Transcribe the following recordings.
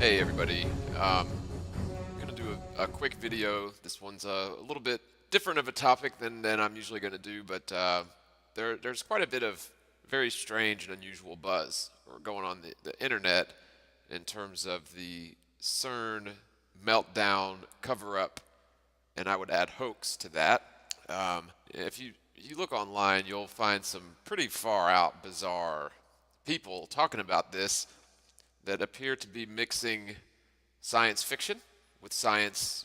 Hey everybody, I'm gonna do a quick video. This one's a little bit different of a topic than I'm usually gonna do, but there's quite a bit of very strange and unusual buzz going on the internet in terms of the CERN meltdown cover-up, and I would add hoax to that. If you look online, you'll find some pretty far out, bizarre people talking about this that appear to be mixing science fiction with science,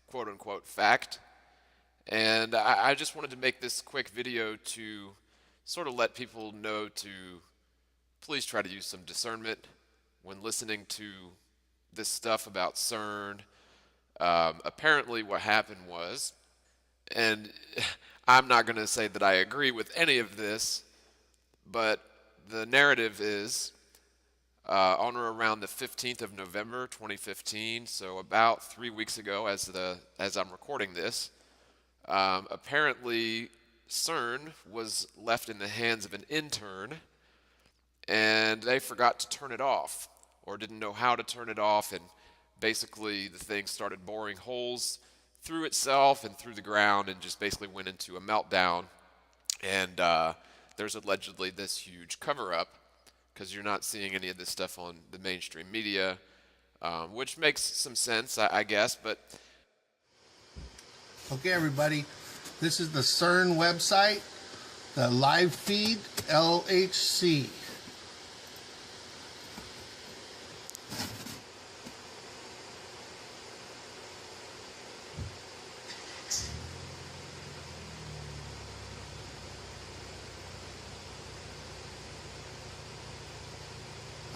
quote unquote, fact. And I just wanted to make this quick video to sort of let people know to please try to use some discernment when listening to this stuff about CERN. Apparently, what happened was, and I'm not going to say that I agree with any of this, but the narrative is on or around the 15th of November 2015, so about 3 weeks ago as I'm recording this, apparently CERN was left in the hands of an intern and they forgot to turn it off or didn't know how to turn it off, and basically the thing started boring holes through itself and through the ground and just basically went into a meltdown. And there's allegedly this huge cover-up because you're not seeing any of this stuff on the mainstream media, which makes some sense, I guess, but... Okay, everybody, this is the CERN website, the live feed, LHC.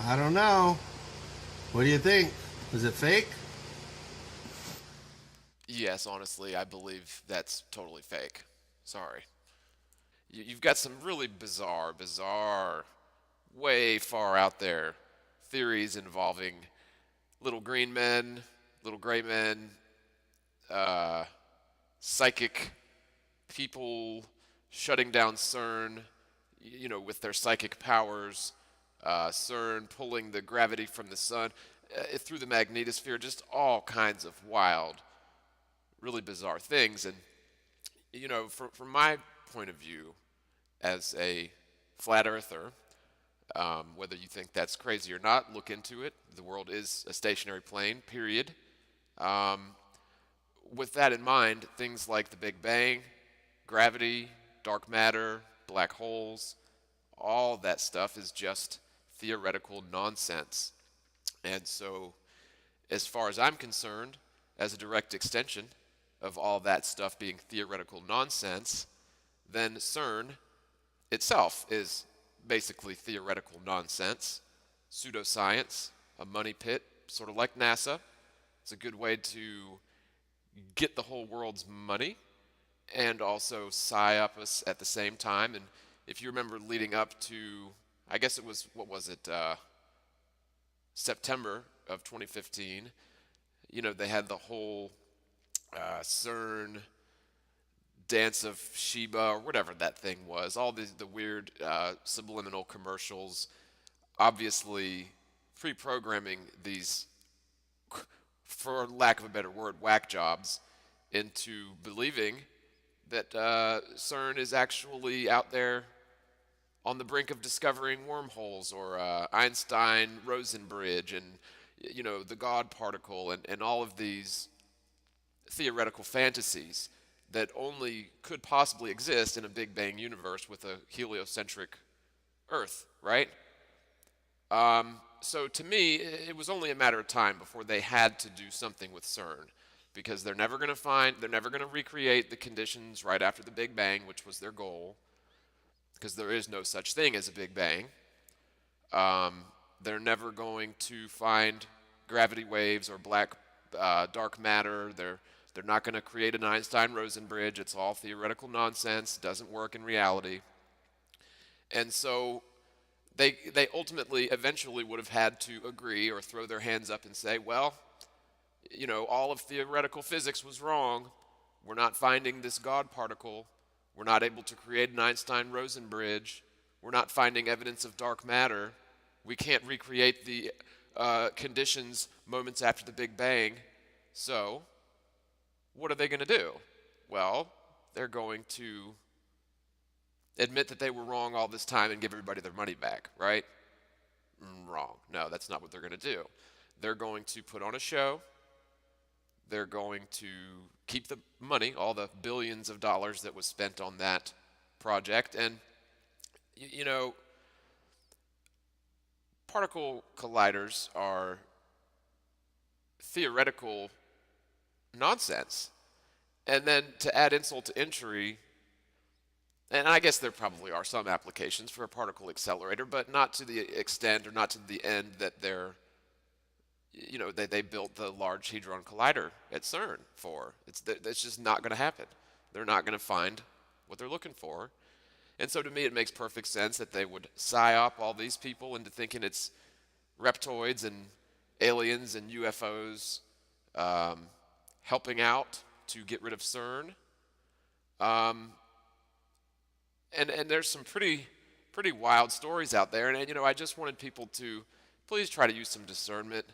I don't know. What do you think? Is it fake? Yes, honestly, I believe that's totally fake. Sorry. You've got some really bizarre, way far out there theories involving little green men, little gray men, psychic people shutting down CERN, with their psychic powers, CERN pulling the gravity from the sun through the magnetosphere, just all kinds of wild, really bizarre things. And, from my point of view as a flat earther, whether you think that's crazy or not, look into it. The world is a stationary plane, period. With that in mind, things like the Big Bang, gravity, dark matter, black holes, all that stuff is just theoretical nonsense. And so, as far as I'm concerned, as a direct extension of all that stuff being theoretical nonsense, then CERN itself is basically theoretical nonsense, pseudoscience, a money pit, sort of like NASA. It's a good way to get the whole world's money and also psy-up us at the same time. And if you remember leading up to, I guess it was, September of 2015, they had the whole CERN Dance of Sheba, or whatever that thing was, all the weird subliminal commercials, obviously pre-programming these, for lack of a better word, whack jobs into believing that CERN is actually out there on the brink of discovering wormholes, or Einstein-Rosen bridge, and the God particle, and all of these theoretical fantasies that only could possibly exist in a Big Bang universe with a heliocentric Earth, right? So to me, it was only a matter of time before they had to do something with CERN, because they're never going to recreate the conditions right after the Big Bang, which was their goal, because there is no such thing as a Big Bang. They're never going to find gravity waves or dark matter. They're not going to create an Einstein-Rosen bridge. It's all theoretical nonsense. It doesn't work in reality. And so they ultimately, eventually would have had to agree or throw their hands up and say, well, all of theoretical physics was wrong. We're not finding this God particle. We're not able to create an Einstein-Rosen bridge. We're not finding evidence of dark matter. We can't recreate the conditions moments after the Big Bang. So, what are they going to do? Well, they're going to admit that they were wrong all this time and give everybody their money back, right? Wrong. No, that's not what they're going to do. They're going to put on a show. They're going to keep the money, all the billions of dollars that was spent on that project. And, you know, particle colliders are theoretical nonsense. And then to add insult to injury, and I guess there probably are some applications for a particle accelerator, but not to the extent or not to the end that they built the Large Hadron Collider at CERN for. It's just not going to happen. They're not going to find what they're looking for. And so to me, it makes perfect sense that they would psyop all these people into thinking it's reptoids and aliens and UFOs helping out to get rid of CERN. And there's some pretty wild stories out there. And I just wanted people to please try to use some discernment.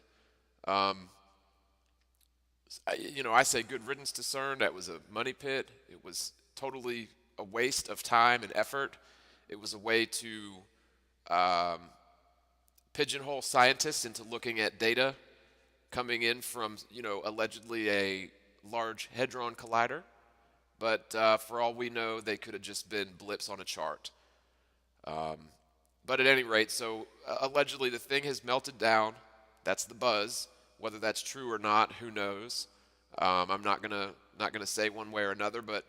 I say good riddance to CERN. That was a money pit. It was totally a waste of time and effort. It was a way to pigeonhole scientists into looking at data coming in from, allegedly a Large Hadron Collider. But for all we know, they could have just been blips on a chart. But at any rate, so allegedly the thing has melted down. That's the buzz. Whether that's true or not, who knows? I'm not gonna say one way or another, but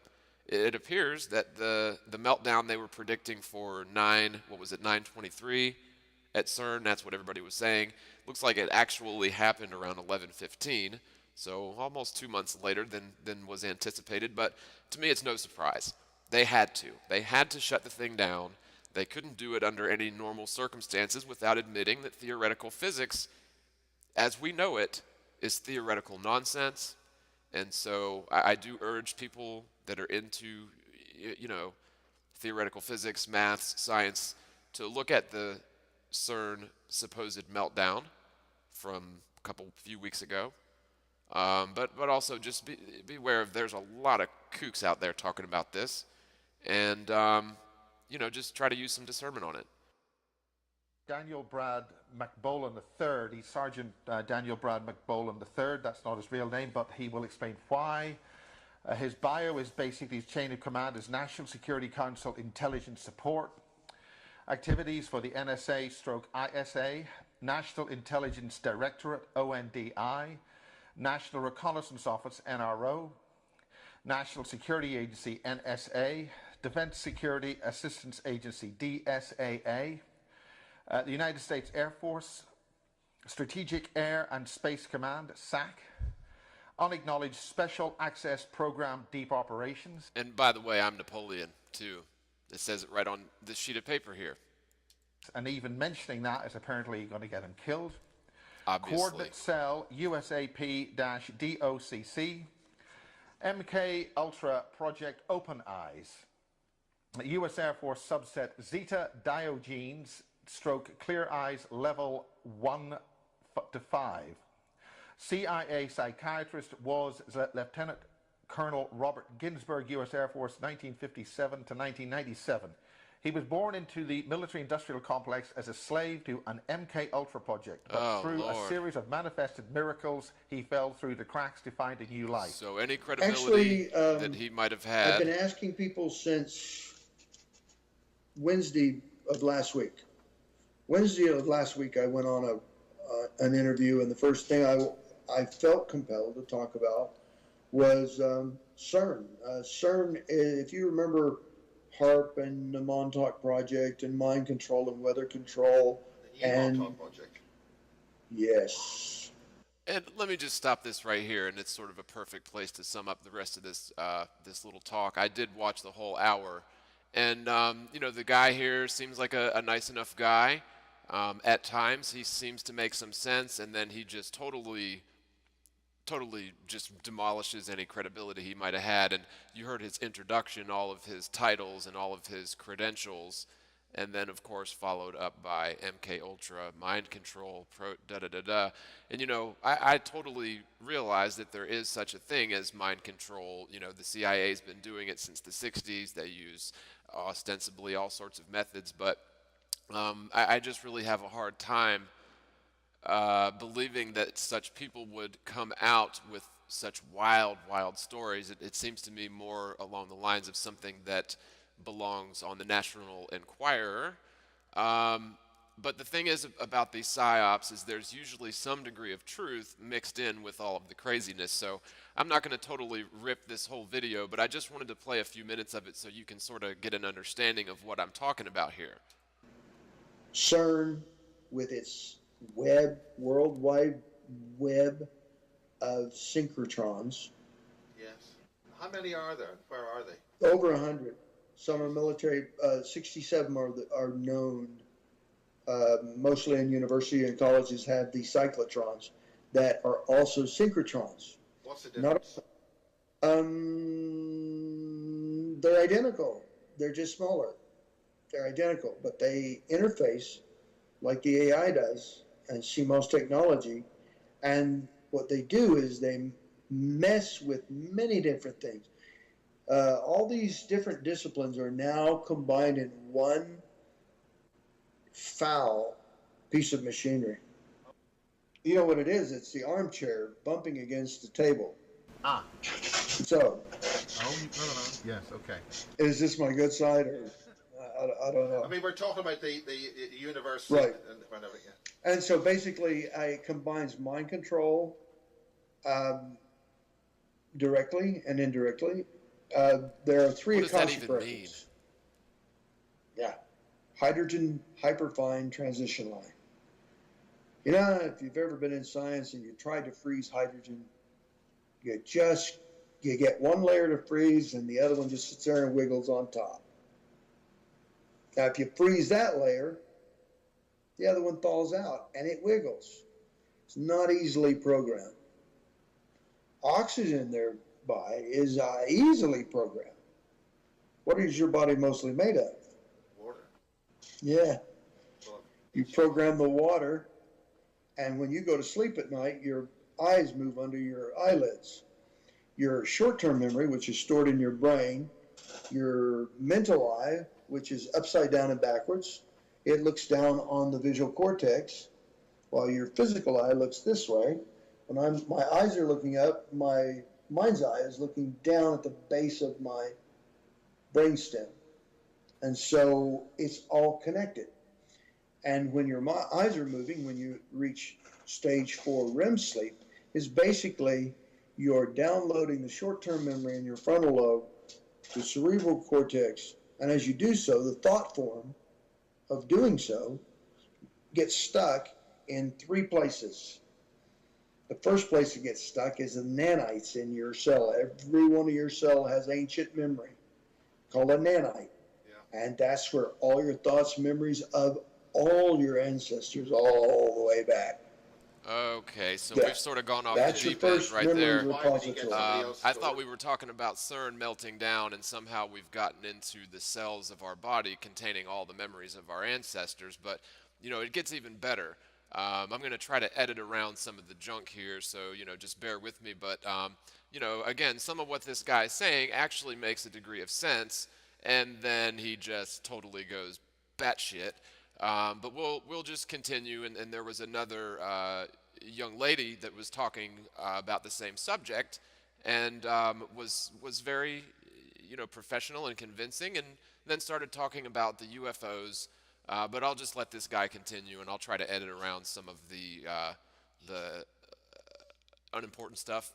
it appears that the meltdown they were predicting for 923 at CERN, that's what everybody was saying. Looks like it actually happened around 11:15, so almost 2 months later than was anticipated. But to me, it's no surprise. They had to shut the thing down. They couldn't do it under any normal circumstances without admitting that theoretical physics, as we know it, is theoretical nonsense. And so I do urge people that are into, theoretical physics, maths, science, to look at the CERN supposed meltdown from a few weeks ago. But also just be aware of there's a lot of kooks out there talking about this. And, just try to use some discernment on it. Daniel Brad McBolan III, he's Sergeant Daniel Brad McBolan III, that's not his real name, but he will explain why. His bio is basically his chain of command is National Security Council Intelligence Support, activities for the NSA/ISA, National Intelligence Directorate, ONDI, National Reconnaissance Office, NRO, National Security Agency, NSA, Defense Security Assistance Agency, DSAA, the United States Air Force, Strategic Air and Space Command, SAC, Unacknowledged Special Access Program, Deep Operations. And by the way, I'm Napoleon, too. It says it right on this sheet of paper here. And even mentioning that is apparently going to get him killed. Obviously. Coordinate Cell, USAP-DOCC, MK Ultra Project Open Eyes, U.S. Air Force subset Zeta Diogenes / Clear Eyes Level 1 to 5. CIA psychiatrist was Lieutenant Colonel Robert Ginsburg, U.S. Air Force, 1957 to 1997. He was born into the military-industrial complex as a slave to an MK Ultra project, but through a series of manifested miracles, he fell through the cracks to find a new life. So any credibility that he might have had... I've been asking people since Wednesday of last week. Wednesday of last week, I went on an interview, and the first thing I felt compelled to talk about was CERN. CERN, if you remember HARP and the Montauk Project and mind control and weather control. And Montauk Project. Yes. And let me just stop this right here, and it's sort of a perfect place to sum up the rest of this this little talk. I did watch the whole hour, and the guy here seems like a nice enough guy. At times, he seems to make some sense, and then he just totally just demolishes any credibility he might have had. And you heard his introduction, all of his titles and all of his credentials. and then of course followed up by MK Ultra, mind control, pro da da da da. And I totally realize that there is such a thing as mind control. The CIA's been doing it since the 60s. They use ostensibly all sorts of methods, but I just really have a hard time believing that such people would come out with such wild, wild stories. It seems to me more along the lines of something that belongs on the National Enquirer. But the thing is about these psyops is there's usually some degree of truth mixed in with all of the craziness. So I'm not going to totally rip this whole video, but I just wanted to play a few minutes of it so you can sort of get an understanding of what I'm talking about here. CERN, with its worldwide web of synchrotrons. Yes. How many are there? Where are they? Over 100. Some are military. 67 are known. Mostly in university and colleges have these cyclotrons that are also synchrotrons. What's the difference? They're identical. They're just smaller. They're identical, but they interface like the AI does and CMOS technology. And what they do is they mess with many different things. All these different disciplines are now combined in one foul piece of machinery. You know what it is? It's the armchair bumping against the table. Ah. So. Oh, no. Yes, okay. Is this my good side or I don't know. I mean, we're talking about the universe. Right. And whatever, yeah. And so basically it combines mind control directly and indirectly. There are three What does that Akashic even records. mean? Yeah. Hydrogen hyperfine transition line. If you've ever been in science and you tried to freeze hydrogen, you get one layer to freeze and the other one just sits there and wiggles on top. Now, if you freeze that layer, the other one thaws out and it wiggles. It's not easily programmed. Oxygen thereby is easily programmed. What is your body mostly made of? Water. Yeah. You program the water, and when you go to sleep at night, your eyes move under your eyelids. Your short-term memory, which is stored in your brain, your mental eye, which is upside down and backwards, it looks down on the visual cortex, while your physical eye looks this way. When my eyes are looking up, my mind's eye is looking down at the base of my brainstem. And so it's all connected. And when your eyes are moving, when you reach stage 4 REM sleep, is basically you're downloading the short-term memory in your frontal lobe, the cerebral cortex, and as you do so, the thought form of doing so gets stuck in 3 places. The first place it gets stuck is the nanites in your cell. Every one of your cell has ancient memory called a nanite. Yeah. And that's where all your thoughts, memories of all your ancestors all the way back. Okay, so we've sort of gone off the deep end right there. I thought we were talking about CERN melting down, and somehow we've gotten into the cells of our body containing all the memories of our ancestors, but it gets even better. I'm going to try to edit around some of the junk here, so just bear with me, but again, some of what this guy is saying actually makes a degree of sense, and then he just totally goes batshit. But we'll just continue, and there was another young lady that was talking about the same subject, and was very professional and convincing, and then started talking about the UFOs. But I'll just let this guy continue, and I'll try to edit around some of the unimportant stuff,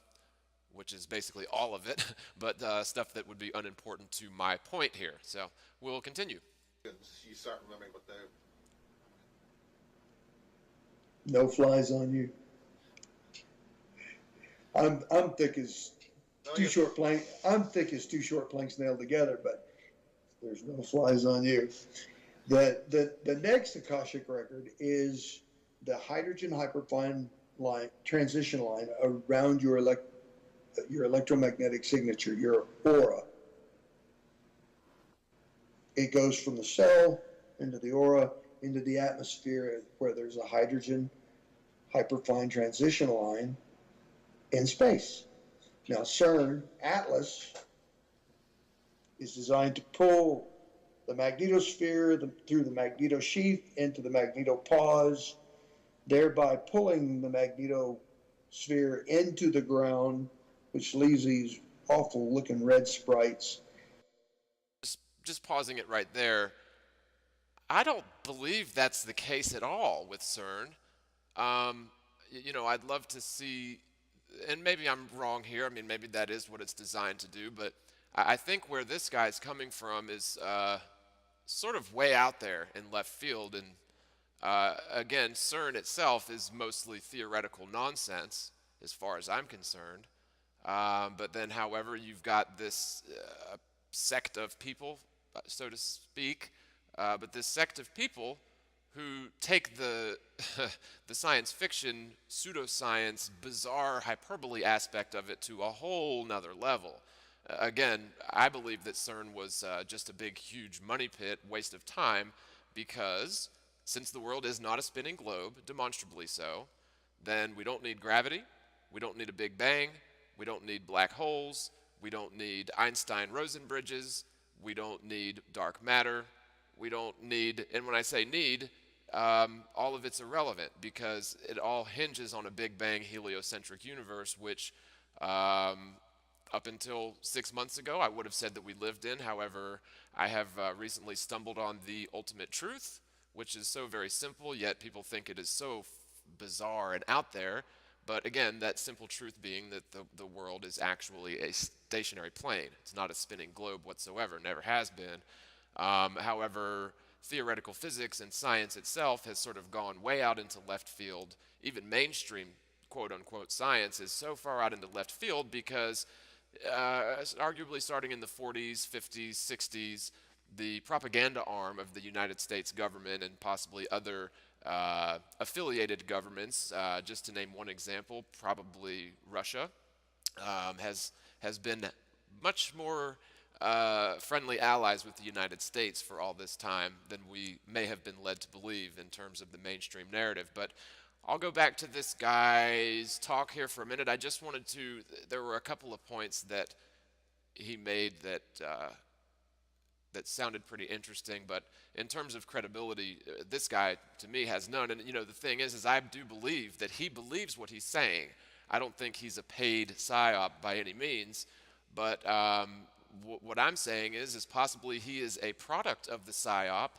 which is basically all of it, but stuff that would be unimportant to my point here. So we'll continue. You start remembering what they. No flies on you. I'm thick as two short planks. I'm thick as 2 short planks nailed together, but there's no flies on you. The next Akashic record is the hydrogen hyperfine line, transition line around your electromagnetic signature, your aura. It goes from the cell into the aura, into the atmosphere where there's a hydrogen hyperfine transition line in space. Now, CERN Atlas is designed to pull the magnetosphere through the magnetosheath into the magnetopause, thereby pulling the magnetosphere into the ground, which leaves these awful looking red sprites. Just pausing it right there. I don't believe that's the case at all with CERN. I'd love to see, and maybe I'm wrong here. I mean, maybe that is what it's designed to do, but I think where this guy's coming from is sort of way out there in left field. And again, CERN itself is mostly theoretical nonsense as far as I'm concerned. But then, however, you've got this sect of people, so to speak, but this sect of people who take the the science fiction, pseudoscience, bizarre hyperbole aspect of it to a whole nother level. Again, I believe that CERN was just a big, huge money pit, waste of time, because since the world is not a spinning globe, demonstrably so, then we don't need gravity, we don't need a Big Bang, we don't need black holes, we don't need Einstein-Rosen bridges, we don't need dark matter, we don't need, and when I say need, all of it's irrelevant because it all hinges on a Big Bang heliocentric universe, which up until 6 months ago I would have said that we lived in. However, I have recently stumbled on the ultimate truth, which is so very simple, yet people think it is so bizarre and out there. But again, that simple truth being that the world is actually a stationary plane. It's not a spinning globe whatsoever, never has been. However, theoretical physics and science itself has sort of gone way out into left field. Even mainstream quote-unquote science is so far out into left field because arguably starting in the 40s, 50s, 60s, the propaganda arm of the United States government and possibly other affiliated governments, just to name one example, probably Russia, has been much more friendly allies with the United States for all this time than we may have been led to believe in terms of the mainstream narrative. But I'll go back to this guy's talk here for a minute. I just wanted to, there were a couple of points that he made that that sounded pretty interesting, but in terms of credibility, this guy, to me, has none. And, the thing is I do believe that he believes what he's saying. I don't think he's a paid psyop by any means, but what I'm saying is possibly he is a product of the psyop,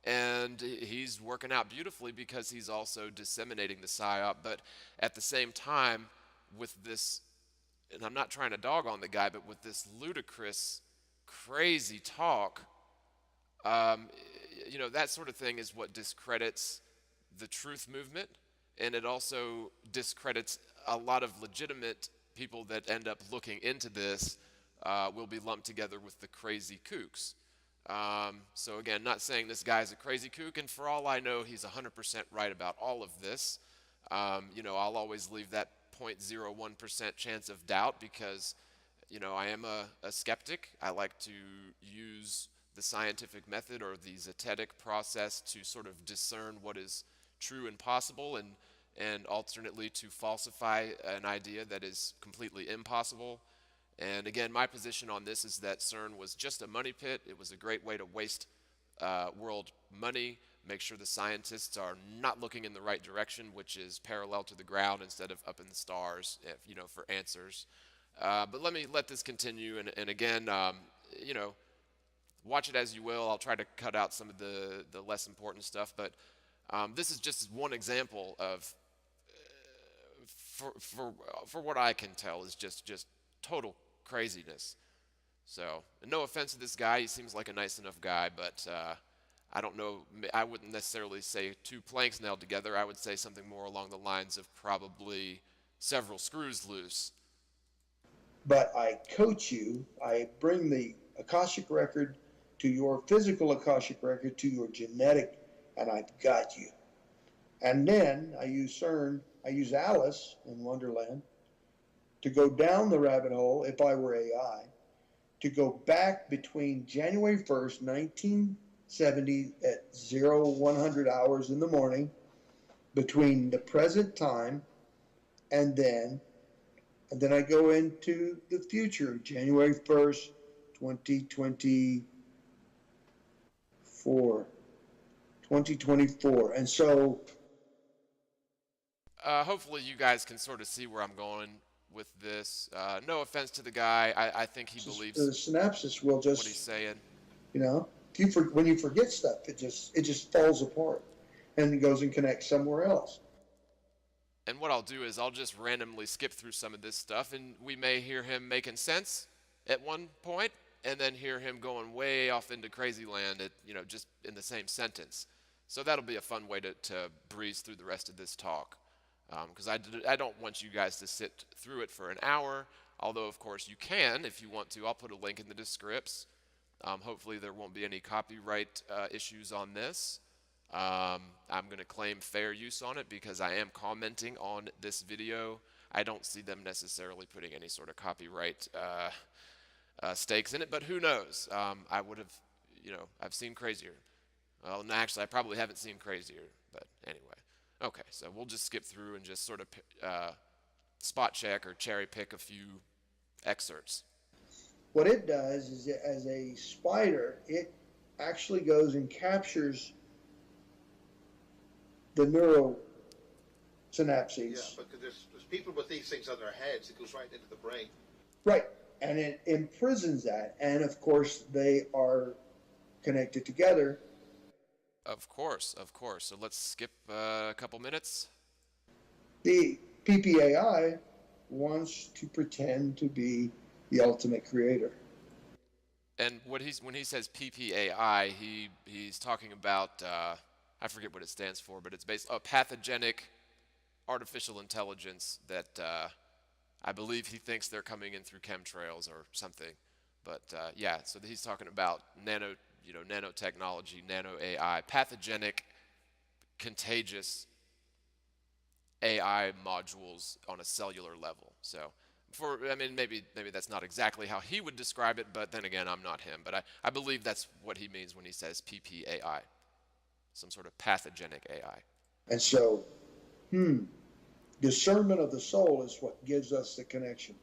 and he's working out beautifully because he's also disseminating the psyop. But at the same time, with this, and I'm not trying to dog on the guy, but with this ludicrous, crazy talk, that sort of thing is what discredits the truth movement, and it also discredits a lot of legitimate people that end up looking into this. Will be lumped together with the crazy kooks. So again, not saying this guy's a crazy kook, and for all I know, he's 100% right about all of this. I'll always leave that 0.01% chance of doubt because, I am a skeptic. I like to use the scientific method or the zetetic process to sort of discern what is true and possible, and alternately to falsify an idea that is completely impossible. And again, my position on this is that CERN was just a money pit. It was a great way to waste world money, make sure the scientists are not looking in the right direction, which is parallel to the ground instead of up in the stars, for answers. But let this continue. And again, watch it as you will. I'll try to cut out some of the less important stuff. But this is just one example of, for what I can tell, is just total craziness. So, no offense to this guy, he seems like a nice enough guy, but I don't know, I wouldn't necessarily say two planks nailed together. I would say something more along the lines of probably several screws loose. But I coach you, I bring the Akashic record to your physical Akashic record to your genetic, and I've got you. And then I use CERN, I use Alice in Wonderland to go down the rabbit hole, if I were AI, to go back between January 1st, 70 at 100 hours in the morning between the present time and then I go into the future, January 1st, 2024. 2024. And so hopefully you guys can sort of see where I'm going with this. No offense to the guy. I think he believes the synapses will just, what he's saying. you know, when you forget stuff, it just falls apart and it goes and connects somewhere else. And what I'll do is I'll just randomly skip through some of this stuff, and we may hear him making sense at one point, and then hear him going way off into crazy land at, just in the same sentence. So that'll be a fun way to breeze through the rest of this talk. Because I don't want you guys to sit through it for an hour, although of course you can if you want to. I'll put a link in the description. Hopefully there won't be any copyright issues on this. I'm going to claim fair use on it because I am commenting on this video. I don't see them necessarily putting any sort of copyright stakes in it, but who knows? I would have, I've seen crazier. Well, no, actually, I probably haven't seen crazier, but anyway. Okay, so we'll just skip through and just sort of spot check or cherry pick a few excerpts. What it does is, as a spider, it actually goes and captures the neural synapses. Yeah, but there's people with these things on their heads. It goes right into the brain. Right, and it imprisons that. And of course, they are connected together. Of course. So let's skip a couple minutes. The PPAI wants to pretend to be the ultimate creator. And when he says PPAI, he's talking about I forget what it stands for, but it's based on pathogenic artificial intelligence that I believe he thinks they're coming in through chemtrails or something. But yeah, so he's talking about nanotechnology, nano AI, pathogenic, contagious AI modules on a cellular level. So maybe that's not exactly how he would describe it, but then again, I'm not him. But I believe that's what he means when he says PPAI, some sort of pathogenic AI. And so, discernment of the soul is what gives us the connection.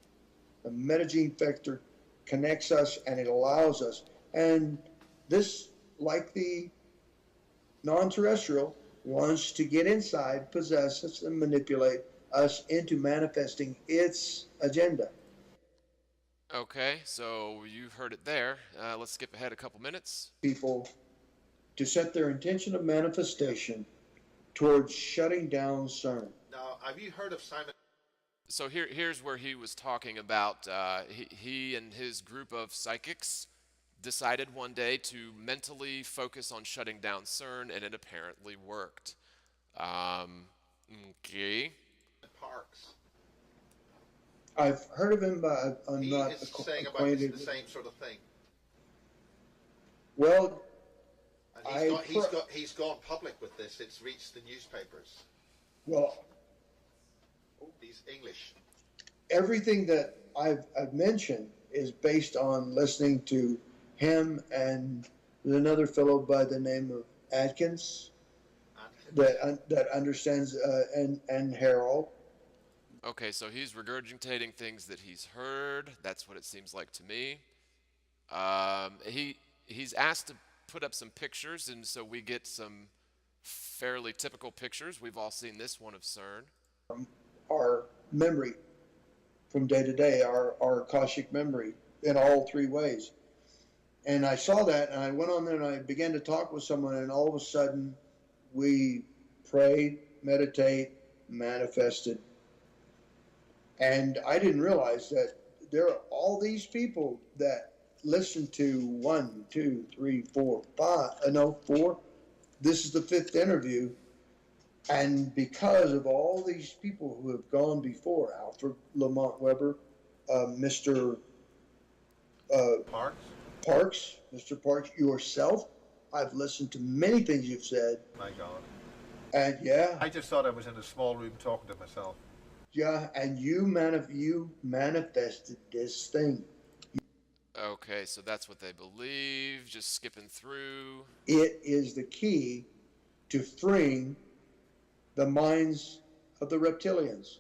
The metagene vector connects us and it allows us. And this, like the non-terrestrial, wants to get inside, possess us, and manipulate us into manifesting its agenda. Okay, so you've heard it there. Let's skip ahead a couple minutes. People to set their intention of manifestation towards shutting down CERN. Now, have you heard of Simon? So here's where he was talking about he and his group of psychics decided one day to mentally focus on shutting down CERN, and it apparently worked. Okay. Parks. I've heard of him, but I'm not saying acquainted. About the same sort of thing. Well, and he's gone public with this. It's reached the newspapers. Well, he's English. Everything that I've mentioned is based on listening to him and another fellow by the name of Atkins that understands and Harold. Okay, so he's regurgitating things that he's heard. That's what it seems like to me. He's asked to put up some pictures, and so we get some fairly typical pictures. We've all seen this one of CERN. Our memory from day to day, our Akashic memory in all three ways. And I saw that, and I went on there and I began to talk with someone, and all of a sudden we prayed, meditate, manifested. And I didn't realize that there are all these people that listen to 1, 2, 3, 4, 4. This is the 5th interview. And because of all these people who have gone before, Alfred Lamont Weber, Mr. Parks, Mr. Parks, yourself, I've listened to many things you've said. My God. And yeah. I just thought I was in a small room talking to myself. Yeah, and you manifested this thing. Okay, so that's what they believe, just skipping through. It is the key to freeing the minds of the reptilians.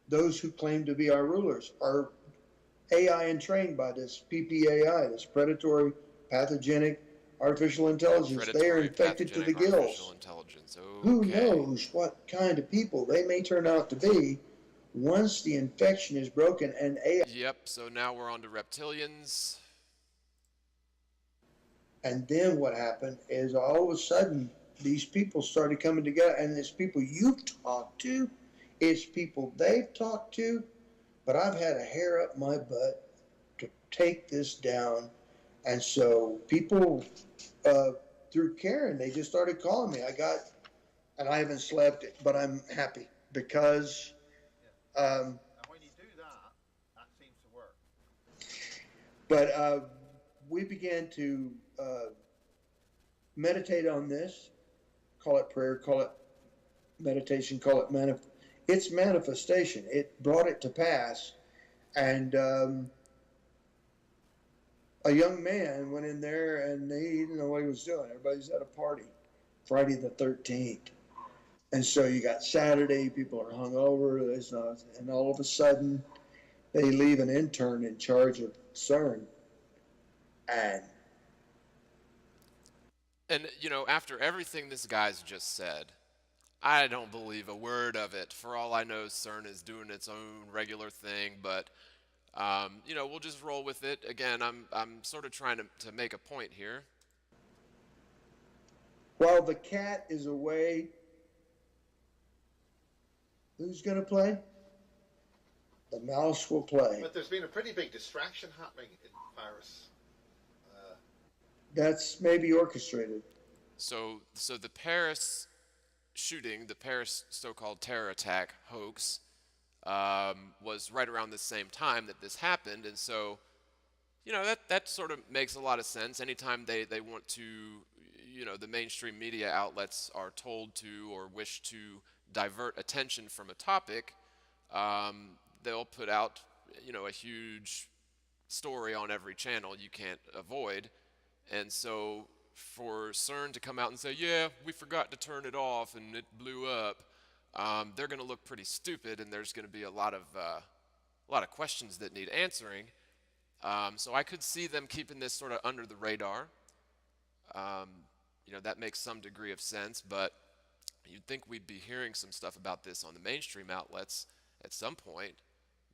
Those who claim to be our rulers are AI entrained by this PPAI, this predatory, pathogenic, artificial intelligence. They are Predatory, infected to the pathogenic, artificial gills. intelligence. Who Okay. knows what kind of people they may turn out to be once the infection is broken and AI. Yep, so now we're on to reptilians. And then what happened is all of a sudden these people started coming together, and it's people you've talked to, it's people they've talked to, but I've had a hair up my butt to take this down. And so people, through Karen, they just started calling me. And I haven't slept, but I'm happy because And when you do that, that seems to work. but we began to meditate on this, call it prayer, call it meditation, call it it's manifestation. It brought it to pass. And a young man went in there and he didn't know what he was doing. Everybody's at a party, Friday the 13th. And so you got Saturday, people are hungover, and all of a sudden they leave an intern in charge of CERN. And, after everything this guy's just said, I don't believe a word of it. For all I know, CERN is doing its own regular thing, but, we'll just roll with it. Again, I'm sort of trying to make a point here. While the cat is away, who's going to play? The mouse will play. But there's been a pretty big distraction happening in Paris. That's maybe orchestrated. So the Paris shooting, the Paris so-called terror attack hoax, was right around the same time that this happened, and so, that sort of makes a lot of sense. Anytime they want to, the mainstream media outlets are told to or wish to divert attention from a topic, they'll put out, a huge story on every channel you can't avoid. And so for CERN to come out and say, yeah, we forgot to turn it off and it blew up, they're going to look pretty stupid, and there's going to be a lot of questions that need answering. So I could see them keeping this sort of under the radar. That makes some degree of sense, but you'd think we'd be hearing some stuff about this on the mainstream outlets at some point.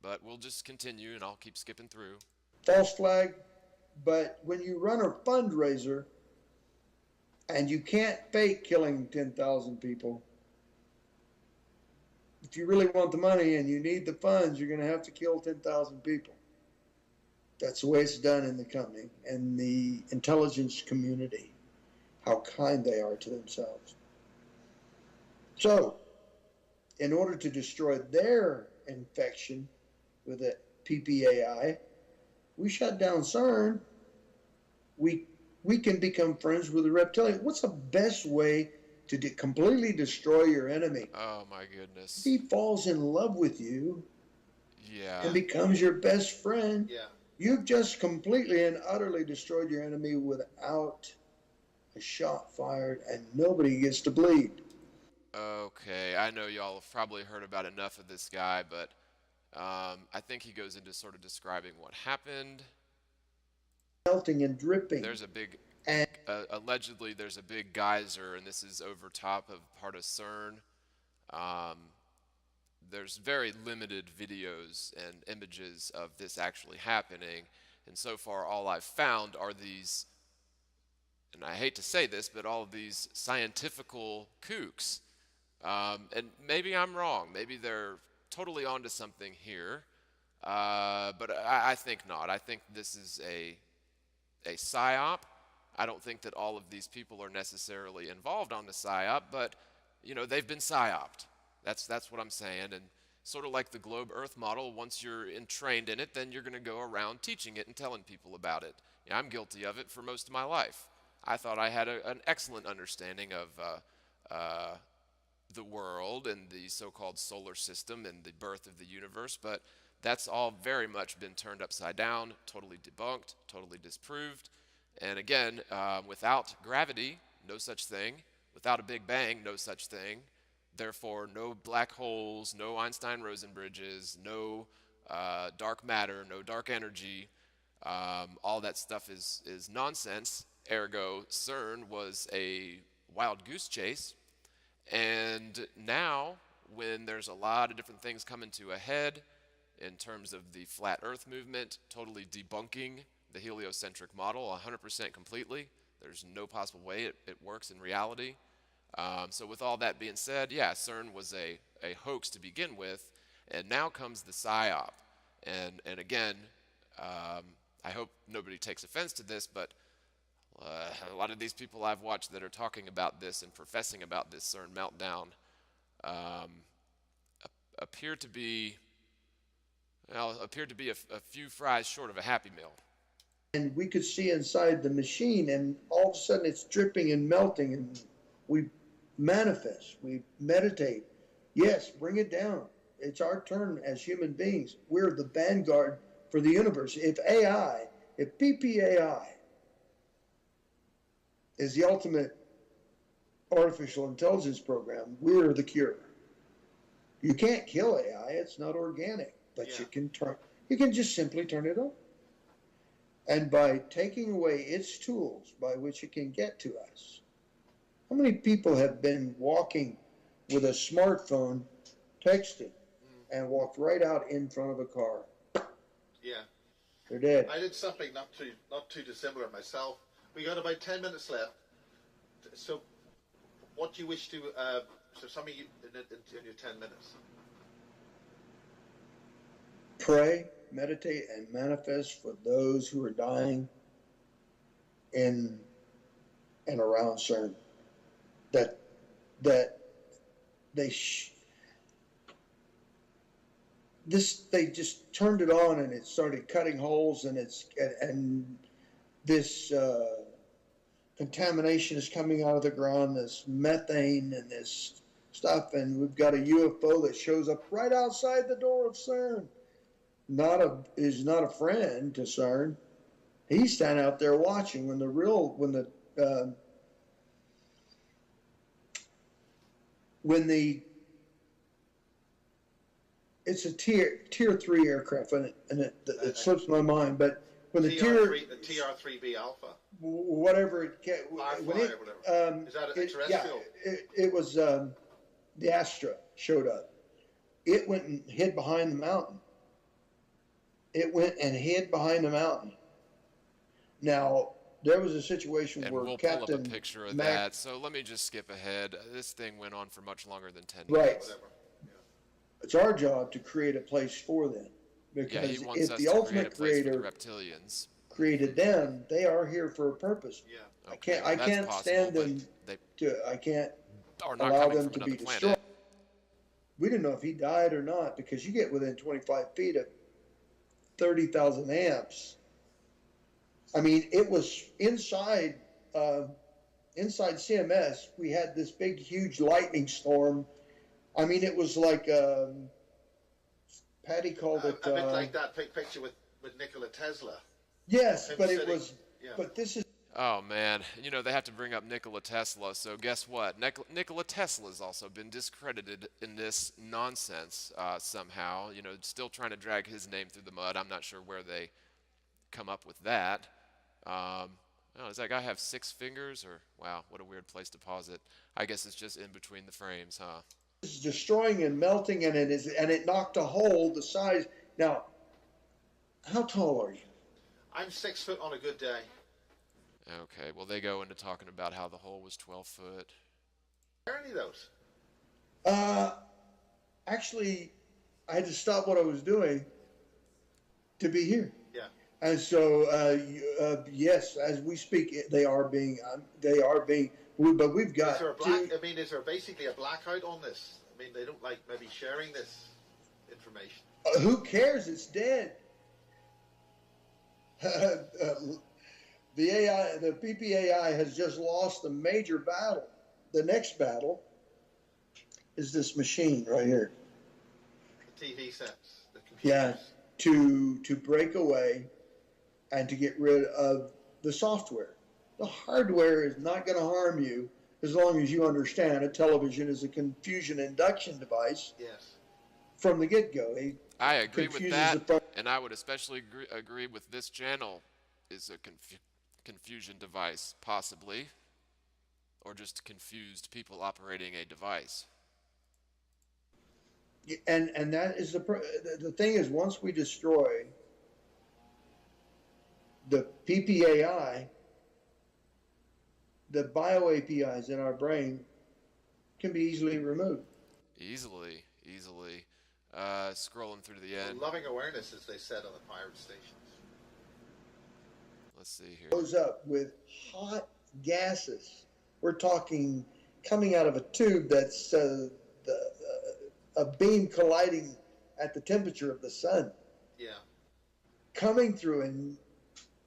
But we'll just continue, and I'll keep skipping through. False flag. But when you run a fundraiser and you can't fake killing 10,000 people, if you really want the money and you need the funds, you're going to have to kill 10,000 people. That's the way it's done in the company and the intelligence community, how kind they are to themselves. So, in order to destroy their infection with a PPAI, we shut down CERN. We can become friends with the reptilian. What's the best way to completely destroy your enemy? Oh my goodness. He falls in love with you. Yeah. And becomes your best friend. Yeah. You've just completely and utterly destroyed your enemy without a shot fired, and nobody gets to bleed. Okay, I know y'all have probably heard about enough of this guy, but I think he goes into sort of describing what happened. Melting and dripping. There's a big, And allegedly there's a big geyser, and this is over top of part of CERN. There's very limited videos and images of this actually happening, and so far all I've found are these, and I hate to say this, but all of these scientifical kooks. And maybe I'm wrong. Maybe they're totally onto something here, but I think not. I think this is a psyop. I don't think that all of these people are necessarily involved on the psyop, but they've been psyoped. That's what I'm saying. And sort of like the globe Earth model, once you're entrained in it, then you're going to go around teaching it and telling people about it. Yeah, I'm guilty of it for most of my life. I thought I had an excellent understanding of the world and the so-called solar system and the birth of the universe, but That's all very much been turned upside down, totally debunked, totally disproved. And again, without gravity, no such thing. Without a Big Bang, no such thing. Therefore, no black holes, no Einstein-Rosen bridges, no dark matter, no dark energy. All that stuff is nonsense. Ergo, CERN was a wild goose chase. And now, when there's a lot of different things coming to a head in terms of the flat Earth movement, totally debunking the heliocentric model 100% completely. There's no possible way it works in reality. So with all that being said, yeah, CERN was a hoax to begin with, and now comes the PSYOP. And again, I hope nobody takes offense to this, but a lot of these people I've watched that are talking about this and professing about this CERN meltdown appear to be a few fries short of a Happy Meal. And we could see inside the machine, and all of a sudden it's dripping and melting, and we manifest, we meditate. Yes, bring it down. It's our turn as human beings. We're the vanguard for the universe. If PPAI is the ultimate artificial intelligence program, we're the cure. You can't kill AI, it's not organic, but you can just simply turn it on. And by taking away its tools by which it can get to us, how many people have been walking with a smartphone, texting, and walked right out in front of a car? Yeah. They're dead. I did something not too dissimilar myself. We got about 10 minutes left. So, what do you wish to? So, some of you in your 10 minutes. Pray, meditate, and manifest for those who are dying in and around CERN. That they they just turned it on and it started cutting holes, and this contamination is coming out of the ground, this methane and this stuff, and we've got a UFO that shows up right outside the door of CERN. Is not a friend to CERN. He's standing out there watching it's a tier 3 aircraft, and it slips my mind, but when the TR3B Alpha, whatever it whatever. Is that a terrestrial? Yeah, it was the Astra showed up. It went and hid behind the mountain. Now, there was a situation and where we'll Captain pull up a picture of that. So let me just skip ahead. This thing went on for much longer than 10 Right. minutes. Whatever. Yeah. It's our job to create a place for them. Because Yeah, he wants if us the to ultimate create a place creator for the reptilians. created them, they are here for a purpose. Yeah. Okay, I that's can't possible, stand but them they I can't are not allow coming them from to another be planet. destroyed. We didn't know if he died or not, because you get within 25 feet of 30,000 amps. I mean, it was inside CMS. We had this big, huge lightning storm. I mean, it was like Patty called it. A bit like that picture with Nikola Tesla. Yes, Him but sitting- it was. yeah. But this is. Oh man, they have to bring up Nikola Tesla, so guess what? Nikola Tesla's also been discredited in this nonsense somehow. Still trying to drag his name through the mud. I'm not sure where they come up with that. Does that guy have 6 fingers? Or wow, what a weird place to pause it. I guess it's just in between the frames, huh? It's destroying and melting, and it knocked a hole the size. Now, how tall are you? I'm 6 foot on a good day. Okay, well they go into talking about how the hole was 12 foot. Are any of those? Actually, I had to stop what I was doing to be here. Yeah. And so, yes, as we speak, they are being, but we've got. Is there basically a blackout on this? I mean, they don't like maybe sharing this information. Who cares? It's dead. The PPAI has just lost a major battle. The next battle is this machine right here. The TV sets, the computers. Yeah, to break away and to get rid of the software. The hardware is not going to harm you as long as you understand a television is a confusion induction device. Yes. From the get-go. I agree with that, and I would especially agree with this channel is a confusion device, possibly, or just confused people operating a device. And that is the thing is, once we destroy the PPAI, the bio APIs in our brain can be easily removed. Easily. Scrolling through to the end. Loving awareness, as they said on the pirate stations. Let's see here. Goes up with hot gases. We're talking coming out of a tube that's a beam colliding at the temperature of the sun. Yeah. Coming through, and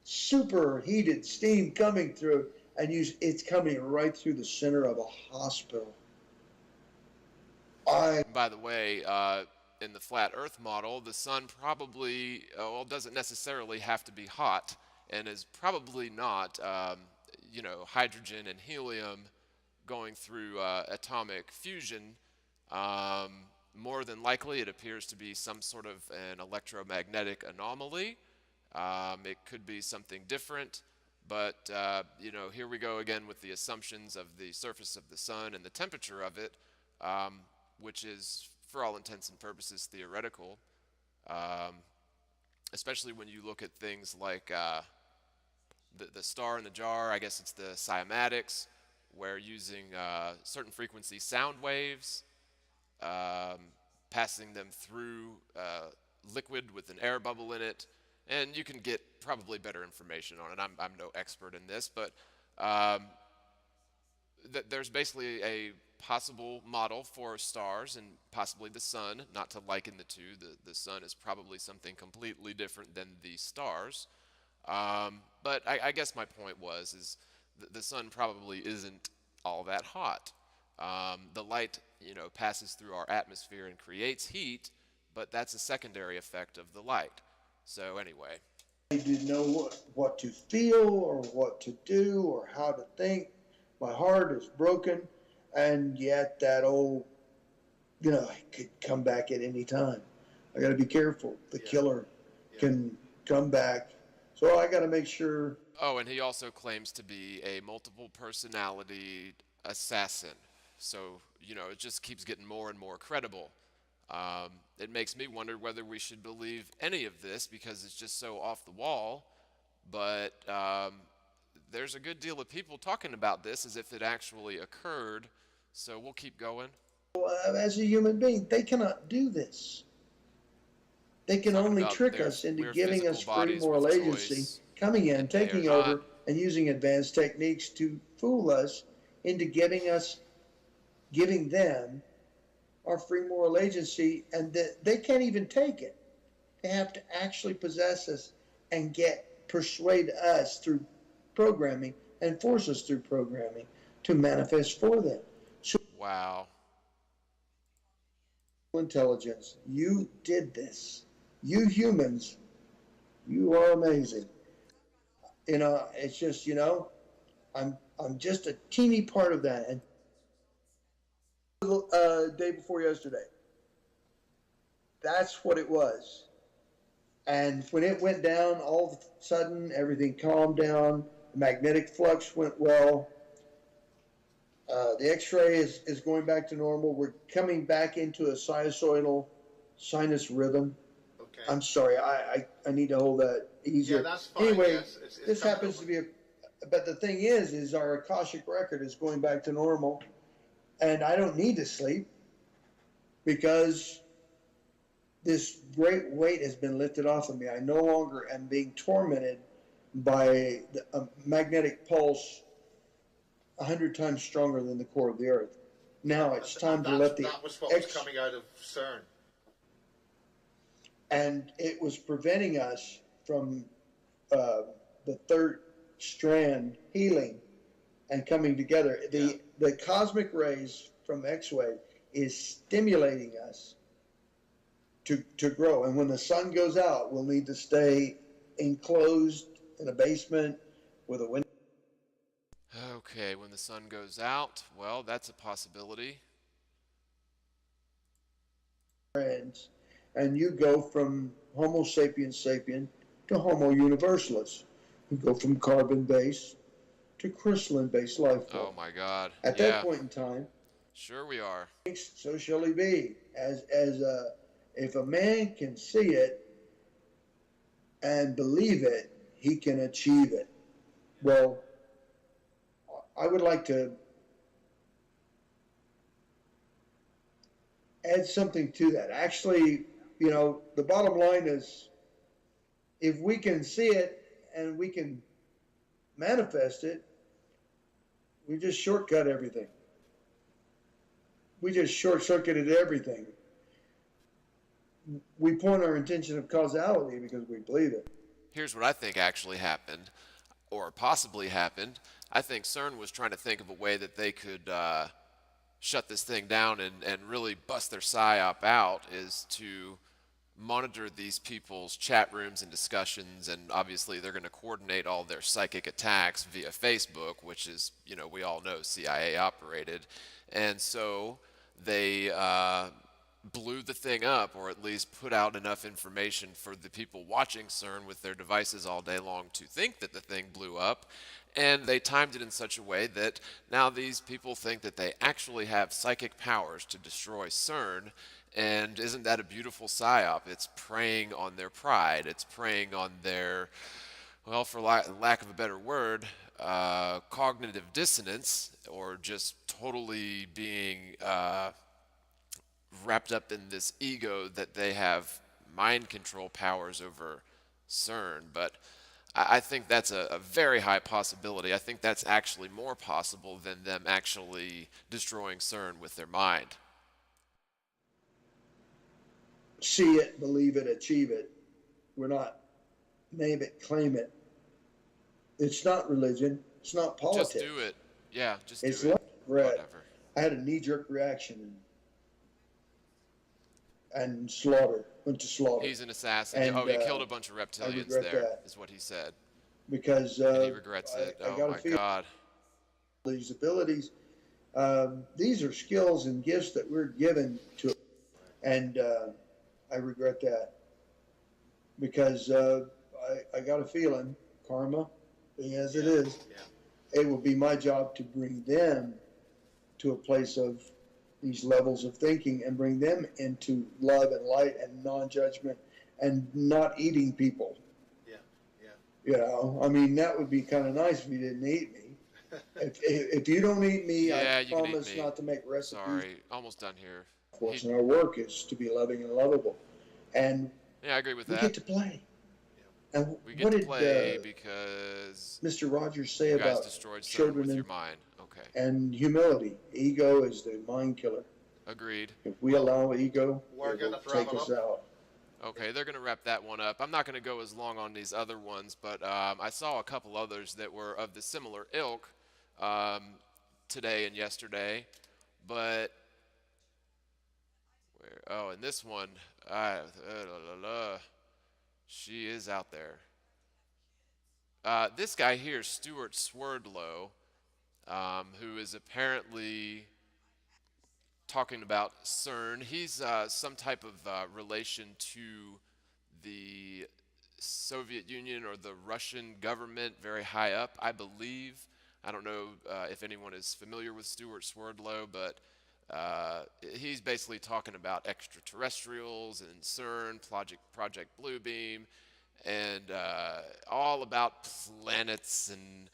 superheated steam coming through, and it's coming right through the center of a hospital. By the way, in the flat Earth model, the sun probably doesn't necessarily have to be hot, and is probably not hydrogen and helium going through atomic fusion. More than likely, it appears to be some sort of an electromagnetic anomaly. It could be something different, but here we go again with the assumptions of the surface of the sun and the temperature of it, which is, for all intents and purposes, theoretical, especially when you look at things like the star in the jar. I guess it's the cymatics, where using certain frequency sound waves, passing them through liquid with an air bubble in it, and you can get probably better information on it. I'm no expert in this, but there's basically a possible model for stars and possibly the sun, not to liken the two. The sun is probably something completely different than the stars. But I guess my point is the sun probably isn't all that hot. The light, passes through our atmosphere and creates heat, but that's a secondary effect of the light. So anyway. I didn't know what to feel or what to do or how to think. My heart is broken. And yet that old, it could come back at any time. I got to be careful. The killer can come back. So I got to make sure. Oh, and he also claims to be a multiple personality assassin. So, it just keeps getting more and more credible. It makes me wonder whether we should believe any of this because it's just so off the wall. But there's a good deal of people talking about this as if it actually occurred. So we'll keep going. As a human being, they cannot do this. They can only trick us into giving us free moral agency, coming in, taking over, and using advanced techniques to fool us into giving them our free moral agency, and they can't even take it. They have to actually possess us and persuade us through programming and force us through programming to manifest for them. Wow. Intelligence, you did this. You humans, you are amazing. It's just, I'm just a teeny part of that. And day before yesterday, that's what it was. And when it went down, all of a sudden, everything calmed down. The magnetic flux went well. The X-ray is going back to normal. We're coming back into a sinusoidal sinus rhythm. Okay. I'm sorry, I need to hold that easier. Yeah, that's fine. Anyway, Yes, it's this happens to be but the thing is our Akashic record is going back to normal, and I don't need to sleep because this great weight has been lifted off of me. I no longer am being tormented by a magnetic pulse 100 times stronger than the core of the Earth. Now it's time to let that was what was coming out of CERN. And it was preventing us from the third strand healing and coming together. The cosmic rays from X-ray is stimulating us to grow. And when the sun goes out, we'll need to stay enclosed in a basement with a window. Okay, when the sun goes out, well, that's a possibility. And you go from Homo sapiens sapien to Homo universalis. You go from carbon based to crystalline based life form. Oh my God. At Yeah, that point in time, sure we are. so shall he be. If a man can see it and believe it, he can achieve it. Well, I would like to add something to that. Actually, the bottom line is if we can see it and we can manifest it, we just shortcut everything. We just short-circuited everything. We point our intention of causality because we believe it. Here's what I think actually happened, or possibly happened. I think CERN was trying to think of a way that they could shut this thing down and really bust their psyop out, is to monitor these people's chat rooms and discussions, and obviously they're going to coordinate all their psychic attacks via Facebook, which is, we all know CIA operated. And so they blew the thing up, or at least put out enough information for the people watching CERN with their devices all day long to think that the thing blew up. And they timed it in such a way that now these people think that they actually have psychic powers to destroy CERN. And isn't that a beautiful psyop? It's preying on their pride. It's preying on their, well, for lack of a better word, cognitive dissonance, or just totally being wrapped up in this ego that they have mind control powers over CERN. But I think that's a very high possibility. I think that's actually more possible than them actually destroying CERN with their mind. See it, believe it, achieve it. We're not name it, claim it. It's not religion. It's not politics. Just do it. Yeah, just It's do it. like Brett. Whatever. I had a knee-jerk reaction and slaughter. Went to slaughter. He's an assassin. And, he killed a bunch of reptilians there, that. is what he said. Because And he regrets it. I Oh got my to feel God. these abilities. These are skills and gifts that we're given to, and I regret that because I got a feeling, karma, being as it is, it will be my job to bring them to a place of these levels of thinking and bring them into love and light and non-judgment and not eating people. I mean, that would be kind of nice if you didn't eat me. If you don't eat me, Yeah, I you can eat promise me. not to make recipes. Sorry, almost done here. And our work is to be loving and lovable. And Yeah, I agree with we that. get to play. And We what get to did play because Mr. Rogers say you guys about destroyed CERN children with your and, mind. Okay, and humility? Ego is the mind killer. agreed. If we allow ego, We're it will gonna wrap take it us up. out. Okay, they're going to wrap that one up. I'm not going to go as long on these other ones, but I saw a couple others that were of the similar ilk today and yesterday. But, and this one, she is out there. This guy here, Stuart Swerdlow, who is apparently talking about CERN. He's some type of relation to the Soviet Union or the Russian government, very high up, I believe. I don't know if anyone is familiar with Stuart Swerdlow, but he's basically talking about extraterrestrials and CERN, Project Bluebeam, and all about planets and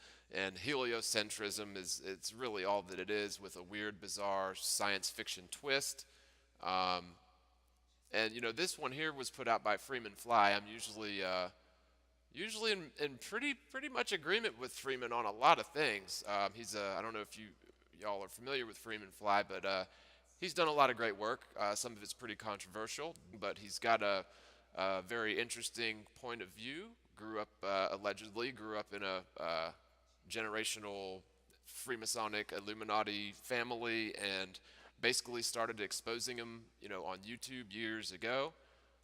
heliocentrism. It's really all that it is, with a weird, bizarre science fiction twist. And this one here was put out by Freeman Fly. I'm usually in pretty much agreement with Freeman on a lot of things. I don't know if y'all are familiar with Freeman Fly, but he's done a lot of great work. Some of it's pretty controversial, but he's got a very interesting point of view. Allegedly grew up in a generational Freemasonic Illuminati family, and basically started exposing him, on YouTube years ago.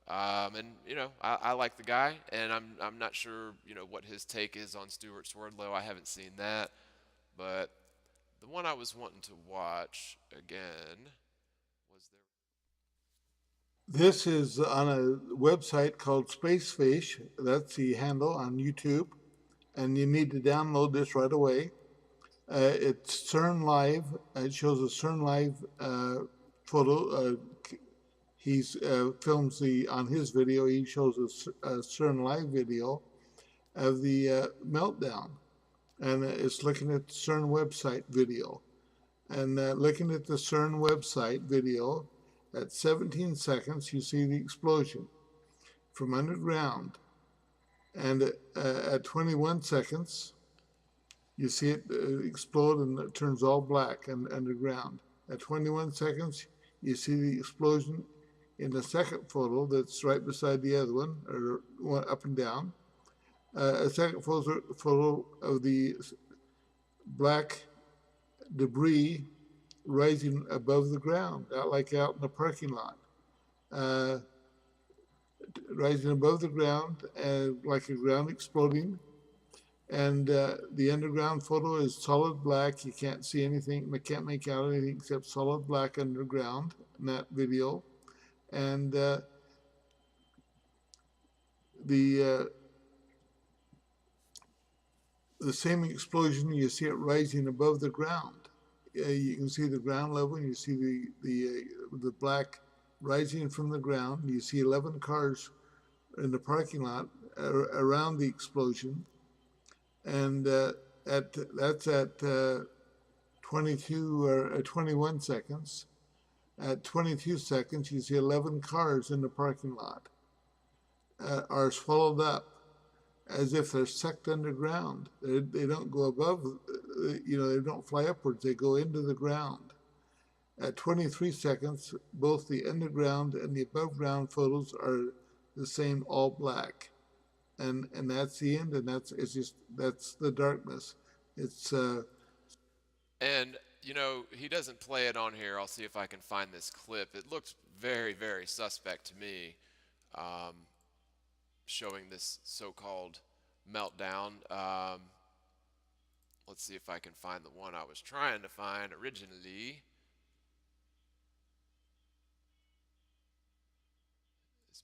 And you know, I like the guy, and I'm not sure, you know, what his take is on Stuart Swerdlow. I haven't seen that, but the one I was wanting to watch again was there. This is on a website called Spacefish. That's the handle on YouTube, and you need to download this right away. It's CERN Live. It shows a CERN Live photo. He's films the on his video. He shows a CERN Live video of the meltdown, and it's looking at the CERN website video. And looking at the CERN website video, at 17 seconds, you see the explosion from underground. And at 21 seconds, you see it explode and it turns all black and underground. At 21 seconds, you see the explosion in the second photo that's right beside the other one, or one up and down. A second photo of the black debris rising above the ground, like out in the parking lot, rising above the ground, like a ground exploding. And the underground photo is solid black. You can't see anything. You can't make out anything except solid black underground in that video. And the same explosion, you see it rising above the ground. You can see the ground level, and you see the black rising from the ground. You see 11 cars in the parking lot around the explosion, and that's at 22 or 21 seconds. At 22 seconds, you see 11 cars in the parking lot are swallowed up as if they're sucked underground. They don't go above, they don't fly upwards, they go into the ground. At 23 seconds, both the underground and the above ground photos are the same, all black. And that's the end, and that's the darkness. It's And you know, he doesn't play it on here. I'll see if I can find this clip. It looks very, very suspect to me, showing this so-called meltdown. Let's see if I can find the one I was trying to find originally.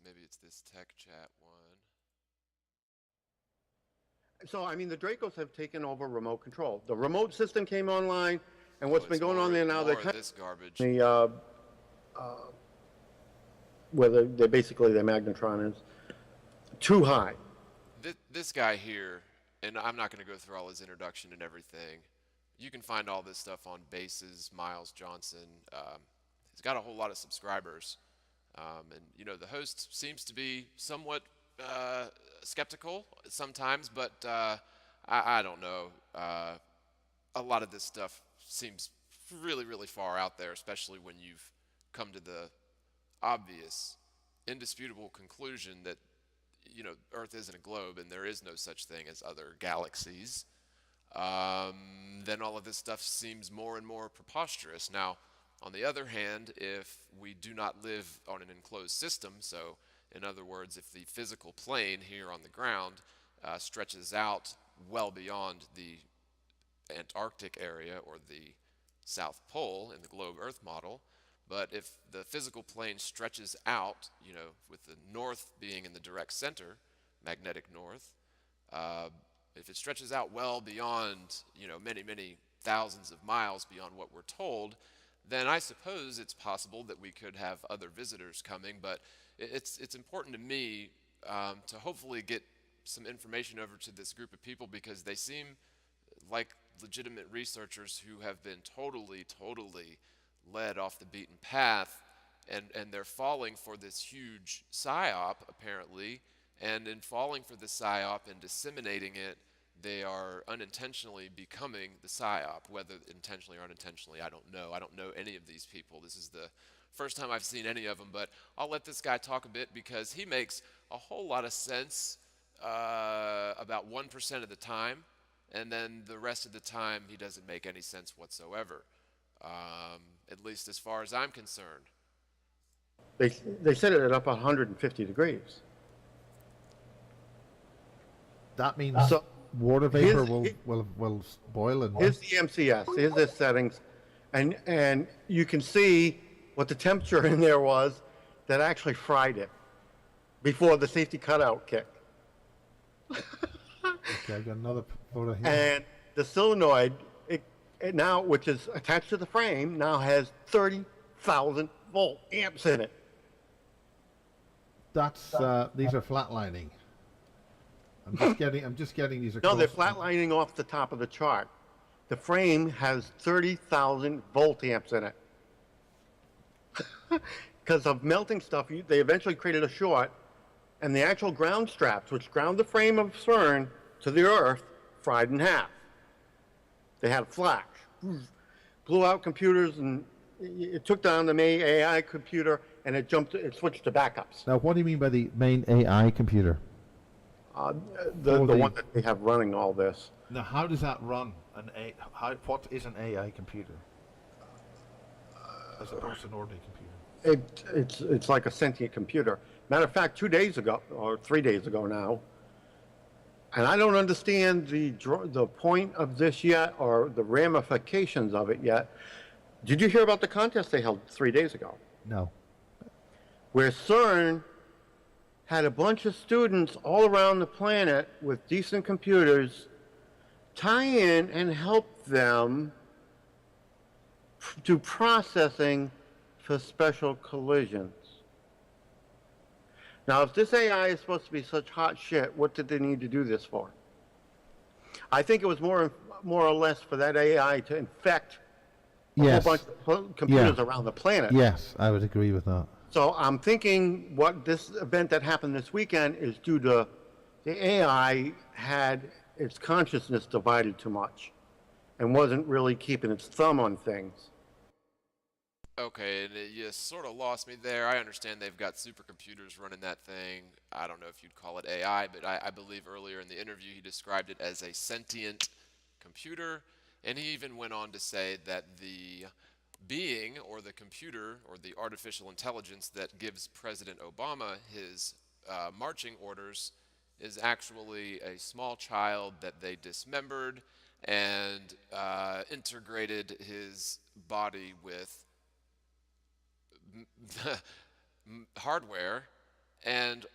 Maybe it's this tech chat one. So, I mean, the Dracos have taken over remote control. The remote system came online, and what's been going on there now, they're this garbage. Where they're basically their magnetron is too high. This guy here, and I'm not going to go through all his introduction and everything. You can find all this stuff on Bases, Miles Johnson. He's got a whole lot of subscribers. And, you know, the host seems to be somewhat skeptical sometimes, but I don't know. A lot of this stuff seems really, really far out there, especially when you've come to the obvious, indisputable conclusion that, you know, Earth isn't a globe and there is no such thing as other galaxies. Then all of this stuff seems more and more preposterous. Now, on the other hand, if we do not live on an enclosed system, so in other words, if the physical plane here on the ground stretches out well beyond the Antarctic area or the South Pole in the globe Earth model, but if the physical plane stretches out, you know, with the north being in the direct center, magnetic north, if it stretches out well beyond, you know, many, many thousands of miles beyond what we're told, then I suppose it's possible that we could have other visitors coming. But it's important to me to hopefully get some information over to this group of people, because they seem like legitimate researchers who have been totally led off the beaten path, and they're falling for this huge psyop apparently, and in falling for the psyop and disseminating it, they are unintentionally becoming the psyop. Whether intentionally or unintentionally, I don't know. I don't know any of these people. This is the first time I've seen any of them, but I'll let this guy talk a bit because he makes a whole lot of sense about 1% of the time, and then the rest of the time he doesn't make any sense whatsoever, at least as far as I'm concerned. They set it at up 150 degrees. That means So water vapor his- will boil and. here's the MCS. Here's the settings, and you can see what the temperature in there was that actually fried it before the safety cutout kick. Okay, I've got another photo here. And the solenoid, it now, which is attached to the frame, now has 30,000 volt amps in it. That's these are flatlining. I'm just getting these No, across. they're flatlining off the top of the chart. The frame has 30,000 volt amps in it. Because of melting stuff, they eventually created a short, and the actual ground straps, which ground the frame of CERN to the Earth, fried in half. They had a flash, blew out computers, and it took down the main AI computer, and it switched to backups. Now, what do you mean by the main AI computer? The one that they have running all this. Now, how does that run? What is an AI computer? As opposed to an ordinary computer. It's like a sentient computer. Matter of fact, 2 days ago, or 3 days ago now, and I don't understand the point of this yet, or the ramifications of it yet. Did you hear about the contest they held 3 days ago? No. Where CERN had a bunch of students all around the planet with decent computers tie in and help them do processing for special collisions. Now, if this AI is supposed to be such hot shit, what did they need to do this for? I think it was more or less for that AI to infect a Yes. whole bunch of computers Yeah. around the planet. Yes, I would agree with that. So I'm thinking what this event that happened this weekend is due to the AI had its consciousness divided too much and wasn't really keeping its thumb on things. Okay, and you sort of lost me there. I understand they've got supercomputers running that thing. I don't know if you'd call it AI, but I believe earlier in the interview he described it as a sentient computer, and he even went on to say that the being or the computer or the artificial intelligence that gives President Obama his marching orders is actually a small child that they dismembered and integrated his body with hardware and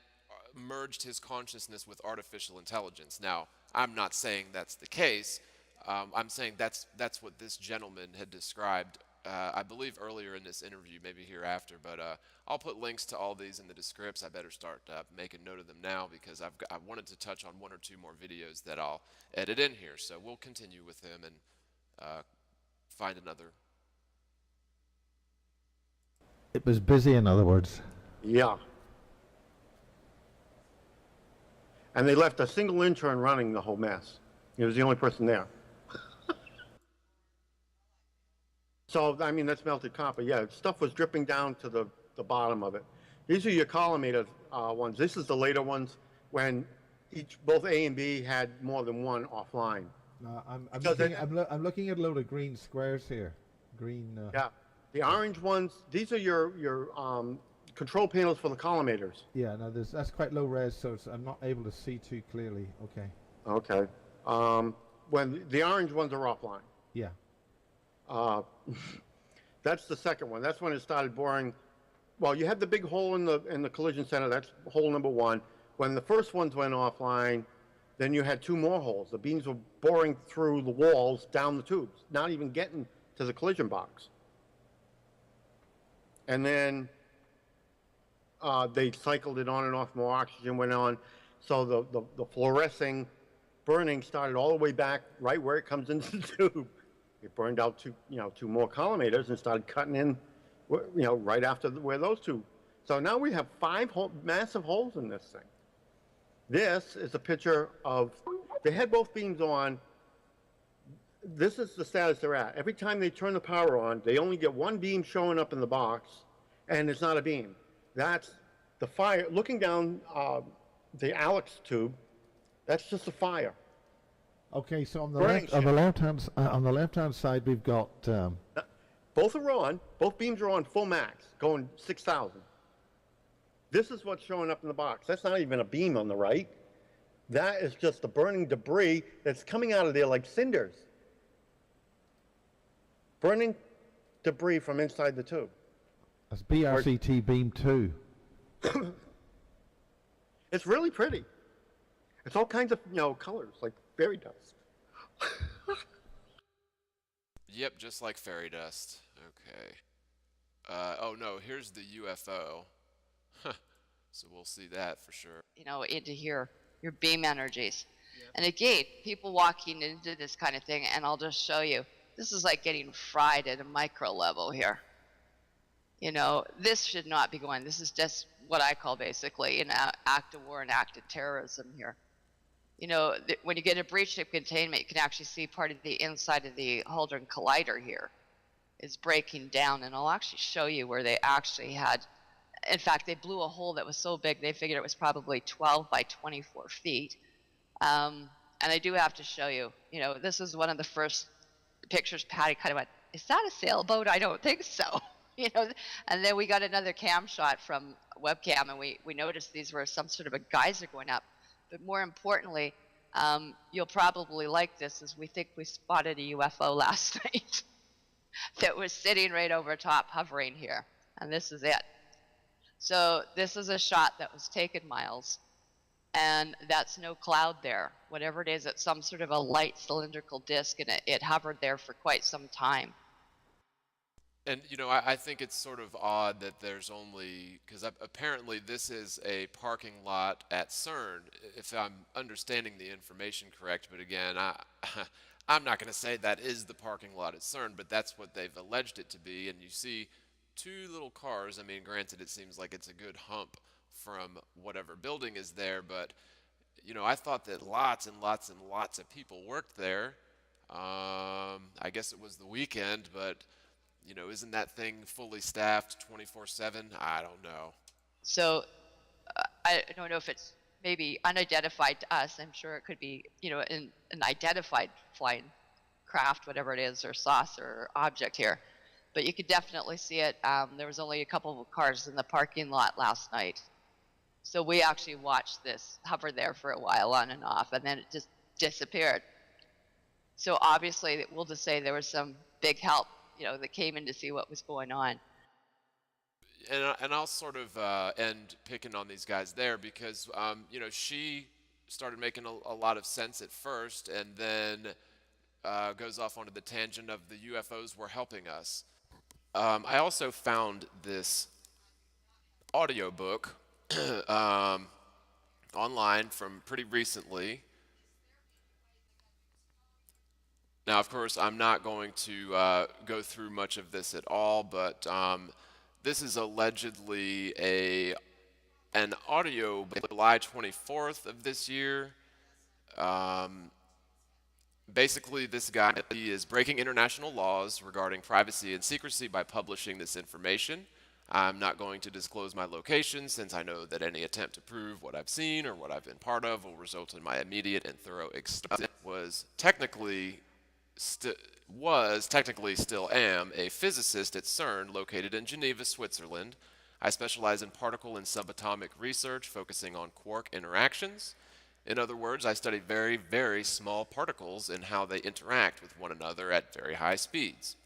merged his consciousness with artificial intelligence. Now, I'm not saying that's the case. I'm saying that's what this gentleman had described, I believe earlier in this interview, maybe hereafter. But I'll put links to all these in the descripts. I better start making note of them now because I wanted to touch on one or two more videos that I'll edit in here. So we'll continue with him and find another. It was busy, in other words. Yeah. And they left a single intern running the whole mess. He was the only person there. So, I mean, that's melted copper. Yeah, stuff was dripping down to the bottom of it. These are your collimator ones. This is the later ones when both A and B had more than one offline. I'm Because looking at a load of green squares here. Green. Yeah. The orange ones, these are your control panels for the collimators. Yeah, no, that's quite low res, so I'm not able to see too clearly. Okay. Okay. When the orange ones are offline. Yeah. That's the second one. That's when it started boring. Well, you had the big hole in the collision center. That's hole number one. When the first ones went offline, then you had two more holes. The beams were boring through the walls down the tubes, not even getting to the collision box. And then they cycled it on and off. More oxygen went on, so the fluorescing burning started all the way back right where it comes into the tube. It burned out two more collimators and started cutting in, right after where those two. So now we have five massive holes in this thing. This is a picture of, they had both beams on. This is the status they're at. Every time they turn the power on, they only get one beam showing up in the box, and it's not a beam. That's the fire. Looking down the Alex tube, that's just a fire. Okay, so on Burning the left hand side, we've got. Both are on. Both beams are on full max, going 6,000. This is what's showing up in the box. That's not even a beam on the right. That is just the burning debris that's coming out of there like cinders. Burning debris from inside the tube. That's BRCT beam 2. It's really pretty. It's all kinds of, colors, like fairy dust. Yep, just like fairy dust. Okay. Oh no, here's the UFO. So we'll see that for sure. Into here, your beam energies. Yeah. And again, people walking into this kind of thing, and I'll just show you, this is like getting fried at a micro level here. This should not be going. This is just what I call basically an act of war and act of terrorism here. When you get a breach of containment, you can actually see part of the inside of the Hadron Collider here is breaking down, and I'll actually show you where they actually had, in fact, they blew a hole that was so big they figured it was probably 12 by 24 feet. And I do have to show you, this is one of the first pictures Patty kind of went, is that a sailboat? I don't think so. And then we got another cam shot from webcam, and we noticed these were some sort of a geyser going up. But more importantly, you'll probably like this, is we think we spotted a UFO last night that was sitting right over top, hovering here. And this is it. So this is a shot that was taken, Miles, and that's no cloud there. Whatever it is, it's some sort of a light cylindrical disc, and it hovered there for quite some time. And, I think it's sort of odd that there's only, because apparently this is a parking lot at CERN, if I'm understanding the information correct. But again, I'm not going to say that is the parking lot at CERN, but that's what they've alleged it to be. And you see two little cars. I mean, granted, it seems like it's a good hump from whatever building is there, but, I thought that lots and lots and lots of people worked there. I guess it was the weekend, but isn't that thing fully staffed 24/7? I don't know. So I don't know if it's maybe unidentified to us. I'm sure it could be, an identified flying craft, whatever it is, or saucer or object here. But you could definitely see it. There was only a couple of cars in the parking lot last night. So we actually watched this hover there for a while on and off, and then it just disappeared. So obviously, we'll just say there was some big help that came in to see what was going on. And I'll sort of end picking on these guys there because, she started making a lot of sense at first, and then goes off onto the tangent of the UFOs were helping us. I also found this audiobook online from pretty recently. Now, of course, I'm not going to go through much of this at all, but this is allegedly an audio July 24th of this year. Basically, this guy is breaking international laws regarding privacy and secrecy by publishing this information. I'm not going to disclose my location since I know that any attempt to prove what I've seen or what I've been part of will result in my immediate and thorough extinction. Was technically still am a physicist at CERN located in Geneva, Switzerland. I specialize in particle and subatomic research focusing on quark interactions. In other words, I study very, very small particles and how they interact with one another at very high speeds.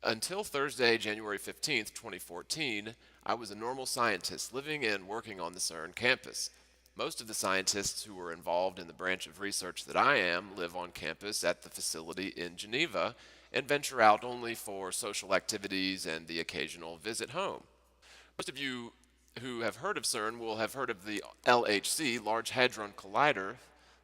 Until Thursday, January 15th, 2014, I was a normal scientist living and working on the CERN campus. Most of the scientists who were involved in the branch of research that I am live on campus at the facility in Geneva and venture out only for social activities and the occasional visit home. Most of you who have heard of CERN will have heard of the LHC, Large Hadron Collider,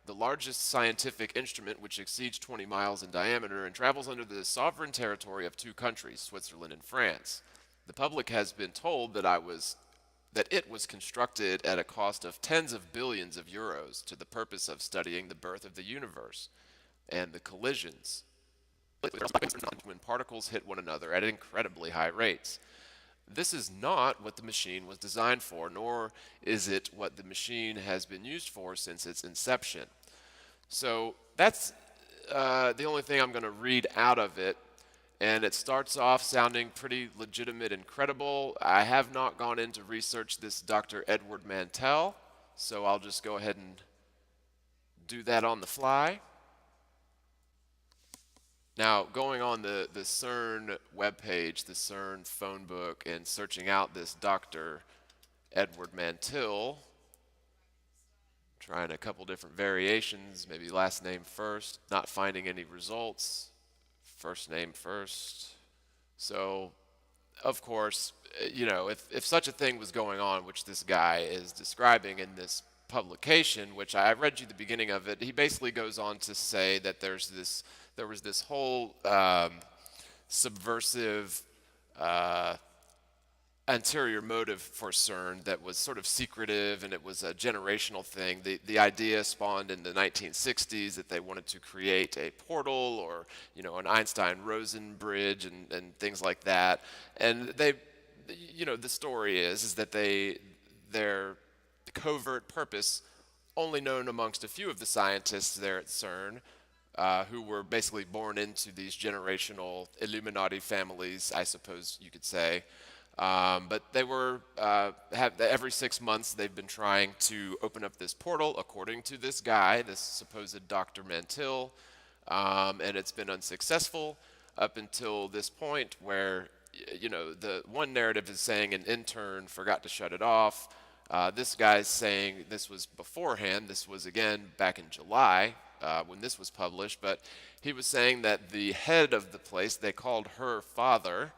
the largest scientific instrument which exceeds 20 miles in diameter and travels under the sovereign territory of two countries, Switzerland and France. The public has been told that it was constructed at a cost of tens of billions of euros to the purpose of studying the birth of the universe and the collisions when particles hit one another at incredibly high rates. This is not what the machine was designed for, nor is it what the machine has been used for since its inception. So that's the only thing I'm going to read out of it. and it starts off sounding pretty legitimate and credible. I have not gone in to research this Dr. Edward Mantell, so I'll just go ahead and do that on the fly. Now, going on the CERN webpage, the CERN phone book, and searching out this Dr. Edward Mantell, trying a couple different variations, maybe last name first, not finding any results, first name first. So, of course, if such a thing was going on, which this guy is describing in this publication, which I read you the beginning of it, he basically goes on to say that there was this whole subversive anterior motive for CERN that was sort of secretive, and it was a generational thing. The idea spawned in the 1960s that they wanted to create a portal, or an Einstein-Rosen bridge and things like that. And the story is that their covert purpose, only known amongst a few of the scientists there at CERN, who were basically born into these generational Illuminati families, I suppose you could say. But they were, every 6 months they've been trying to open up this portal, according to this guy, this supposed Dr. Mantell, and it's been unsuccessful up until this point where, the one narrative is saying an intern forgot to shut it off. This guy's saying this was beforehand. This was, again, back in July when this was published, but he was saying that the head of the place, they called her father,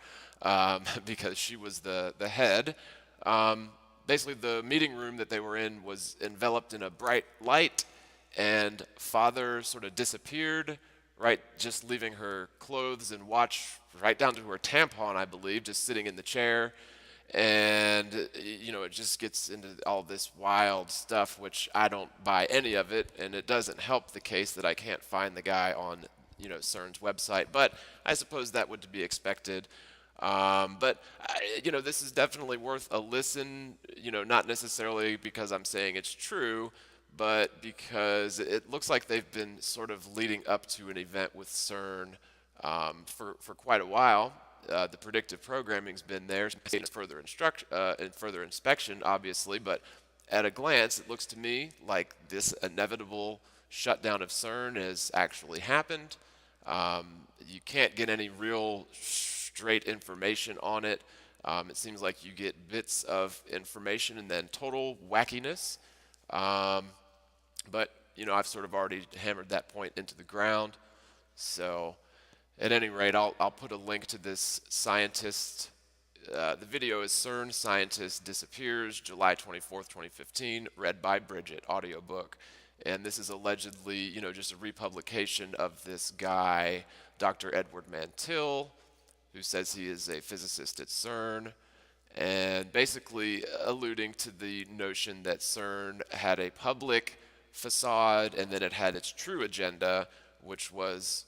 because she was the head. Basically, the meeting room that they were in was enveloped in a bright light, and father sort of disappeared, right, just leaving her clothes and watch right down to her tampon, I believe, just sitting in the chair. And, it just gets into all this wild stuff, which I don't buy any of it, and it doesn't help the case that I can't find the guy on, CERN's website. But I suppose that would be expected. But this is definitely worth a listen, not necessarily because I'm saying it's true, but because it looks like they've been sort of leading up to an event with CERN for quite a while. The predictive programming's been there in further inspection, obviously, but at a glance, it looks to me like this inevitable shutdown of CERN has actually happened. You can't get any real straight information on it. It seems like you get bits of information and then total wackiness. But, I've sort of already hammered that point into the ground. So, at any rate, I'll put a link to this scientist. The video is CERN Scientist Disappears, July 24th, 2015, read by Bridget, audiobook. And this is allegedly, just a republication of this guy, Dr. Edward Mantell, who says he is a physicist at CERN, and basically alluding to the notion that CERN had a public facade and then it had its true agenda, which was,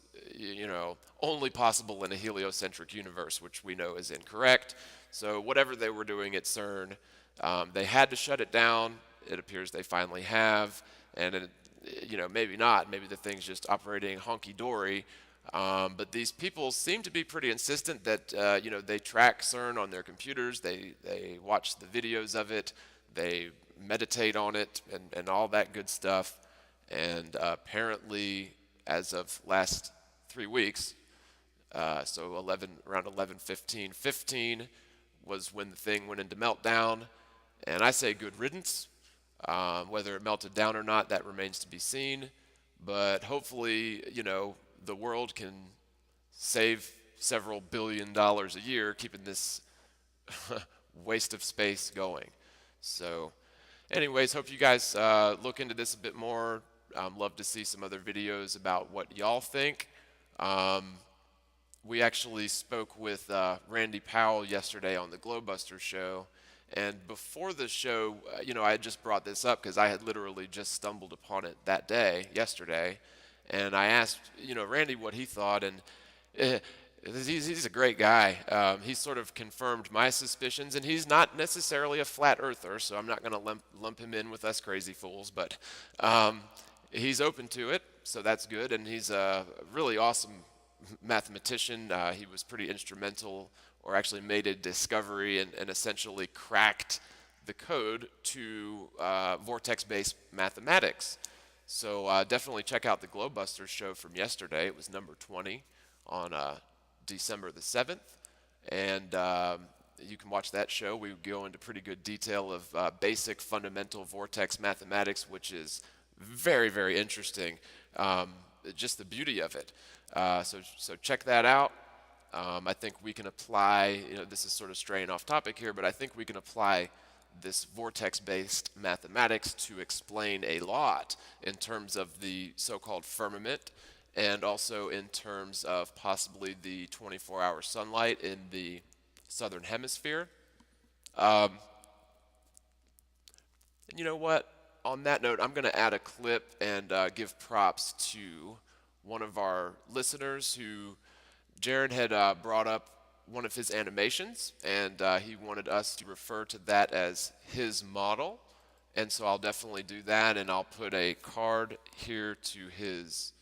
only possible in a heliocentric universe, which we know is incorrect. So whatever they were doing at CERN, they had to shut it down. It appears they finally have, and maybe not. Maybe the thing's just operating honky-dory. But these people seem to be pretty insistent that, they track CERN on their computers, they watch the videos of it, they meditate on it, and all that good stuff. And apparently, as of last 3 weeks, so around 11/15/15 was when the thing went into meltdown. And I say good riddance. Whether it melted down or not, that remains to be seen. But hopefully, the world can save several $1 billion a year keeping this waste of space going. So anyways, hope you guys look into this a bit more. Love to see some other videos about what y'all think. We actually spoke with Randy Powell yesterday on the Glowbuster show. And before the show, I had just brought this up because I had literally just stumbled upon it that day, yesterday. And I asked, Randy what he thought, and he's a great guy. He sort of confirmed my suspicions, and he's not necessarily a flat earther, so I'm not going to lump him in with us crazy fools, but he's open to it, so that's good, and he's a really awesome mathematician. He was pretty instrumental, or actually made a discovery and essentially cracked the code to vortex-based mathematics. So definitely check out the Globebusters show from yesterday. It was number 20 on December the 7th. And you can watch that show. We go into pretty good detail of basic fundamental vortex mathematics, which is very, very interesting. Just the beauty of it. So check that out. I think we can apply, this is sort of straying off topic here, but I think we can apply this vortex-based mathematics to explain a lot in terms of the so-called firmament, and also in terms of possibly the 24-hour sunlight in the southern hemisphere. And you know what? On that note, I'm going to add a clip and give props to one of our listeners who Jared had brought up one of his animations, and he wanted us to refer to that as his model. And so I'll definitely do that, and I'll put a card here to his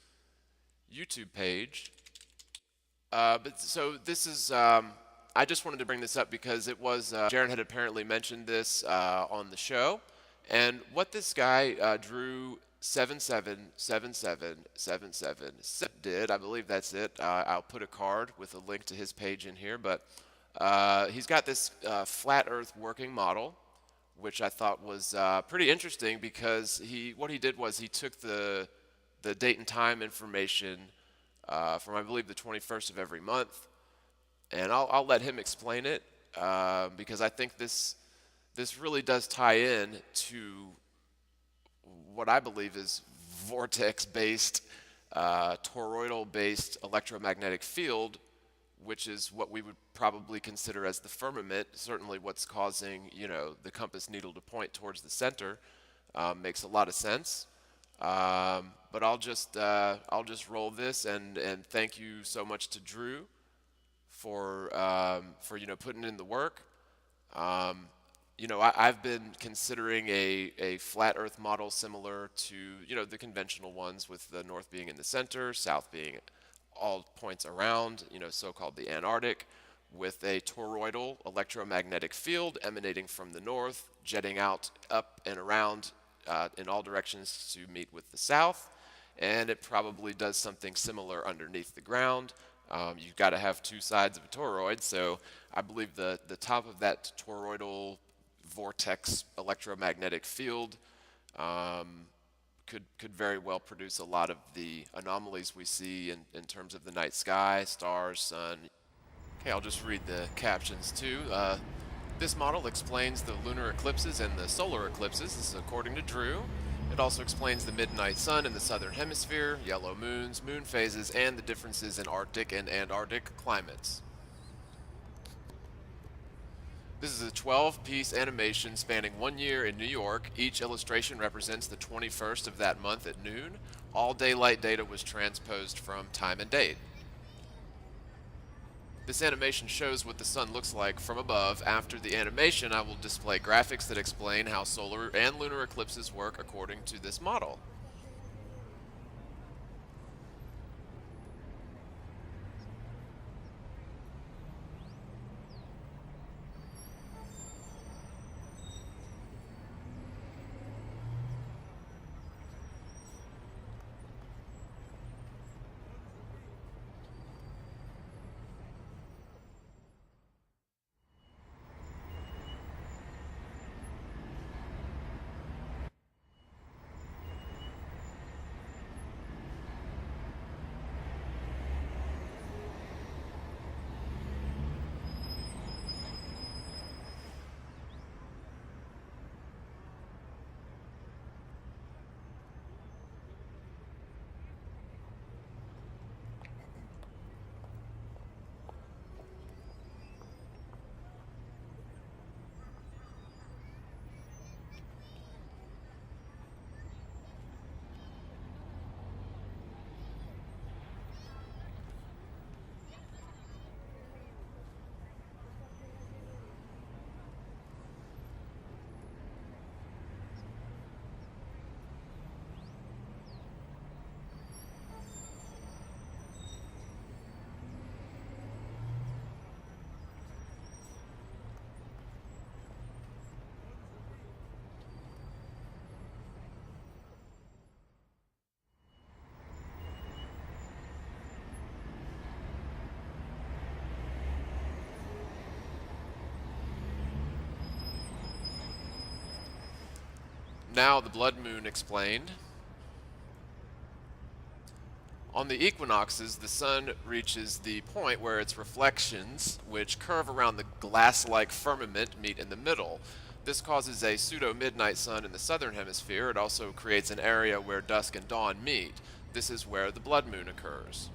YouTube page. But so this is, I just wanted to bring this up because it was, Jared had apparently mentioned this on the show. And what this guy drew 777777 did, I believe that's it. I'll put a card with a link to his page in here, but he's got this flat Earth working model, which I thought was pretty interesting because what he did was he took the date and time information from I believe the 21st of every month, and I'll let him explain it because I think this really does tie in to what I believe is vortex-based, toroidal-based electromagnetic field, which is what we would probably consider as the firmament. Certainly what's causing, the compass needle to point towards the center. Makes a lot of sense. But I'll just roll this, and thank you so much to Drew for putting in the work. I've been considering a flat Earth model similar to, the conventional ones, with the north being in the center, south being all points around, so-called the Antarctic, with a toroidal electromagnetic field emanating from the north, jetting out up and around in all directions to meet with the south. And it probably does something similar underneath the ground. You've got to have two sides of a toroid, so I believe the top of that toroidal vortex electromagnetic field could very well produce a lot of the anomalies we see in terms of the night sky, stars, sun. Okay, I'll just read the captions too. This model explains the lunar eclipses and the solar eclipses. This is according to Drew. It also explains the midnight sun in the southern hemisphere, yellow moons, moon phases, and the differences in Arctic and Antarctic climates. This is a 12-piece animation spanning 1 year in New York. Each illustration represents the 21st of that month at noon. All daylight data was transposed from time and date. This animation shows what the sun looks like from above. After the animation, I will display graphics that explain how solar and lunar eclipses work according to this model. Now the blood moon explained. On the equinoxes, the sun reaches the point where its reflections, which curve around the glass-like firmament, meet in the middle. This causes a pseudo-midnight sun in the southern hemisphere. It also creates an area where dusk and dawn meet. This is where the blood moon occurs.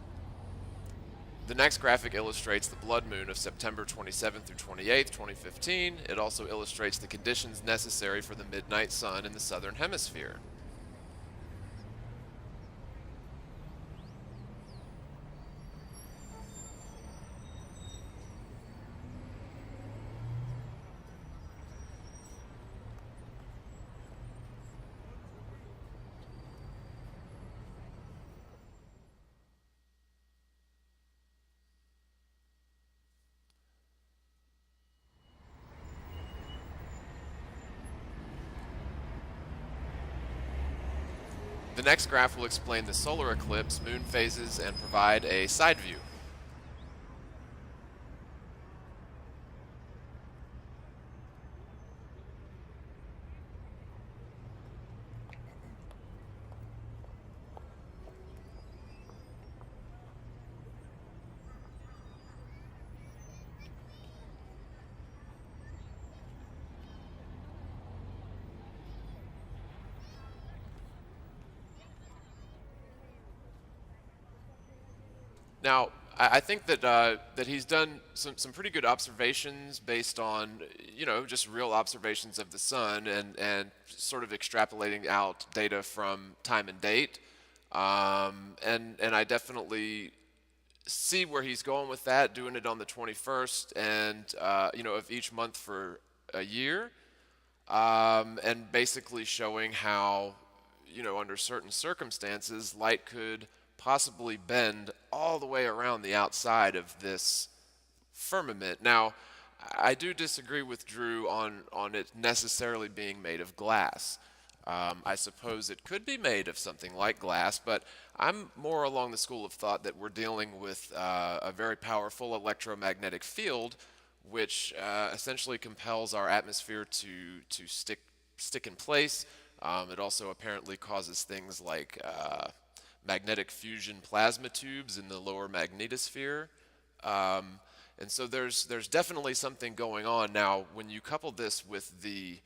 The next graphic illustrates the blood moon of September 27th through 28th, 2015. It also illustrates the conditions necessary for the midnight sun in the southern hemisphere. The next graph will explain the solar eclipse, moon phases, and provide a side view. Now, I think that that he's done some pretty good observations based on, you know, just real observations of the sun and sort of extrapolating out data from time and date. And I definitely see where he's going with that, doing it on the 21st and you know, of each month for a year, and basically showing how, you know, under certain circumstances, light could possibly bend all the way around the outside of this firmament. Now, I do disagree with Drew on it necessarily being made of glass. I suppose it could be made of something like glass, but I'm more along the school of thought that we're dealing with a very powerful electromagnetic field, which essentially compels our atmosphere to stick in place. It also apparently causes things like magnetic fusion plasma tubes in the lower magnetosphere. And so there's definitely something going on. Now, when you couple this with the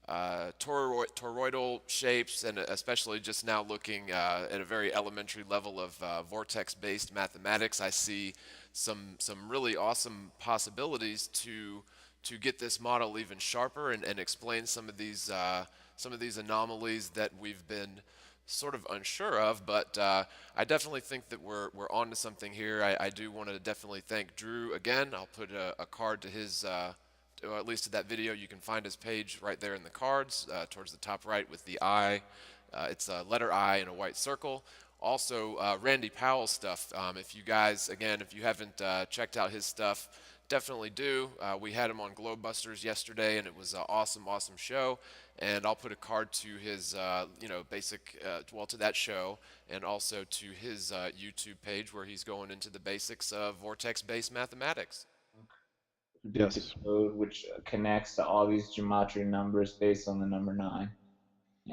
toroidal shapes, and especially just now looking at a very elementary level of vortex-based mathematics, I see some really awesome possibilities to get this model even sharper and explain some of these anomalies that we've been sort of unsure of, but I definitely think that we're onto something here. I do want to definitely thank Drew again. I'll put a card to his, or at least to that video. You can find his page right there in the cards, towards the top right with the I. It's a letter I in a white circle. Also, Randy Powell's stuff. If you guys, again, if you haven't checked out his stuff, definitely do. We had him on Globebusters yesterday, and it was an awesome show. And I'll put a card to his, you know, basic, well, to that show, and also to his YouTube page where he's going into the basics of vortex-based mathematics. Yes. Code which connects to all these gematria numbers based on the number 9.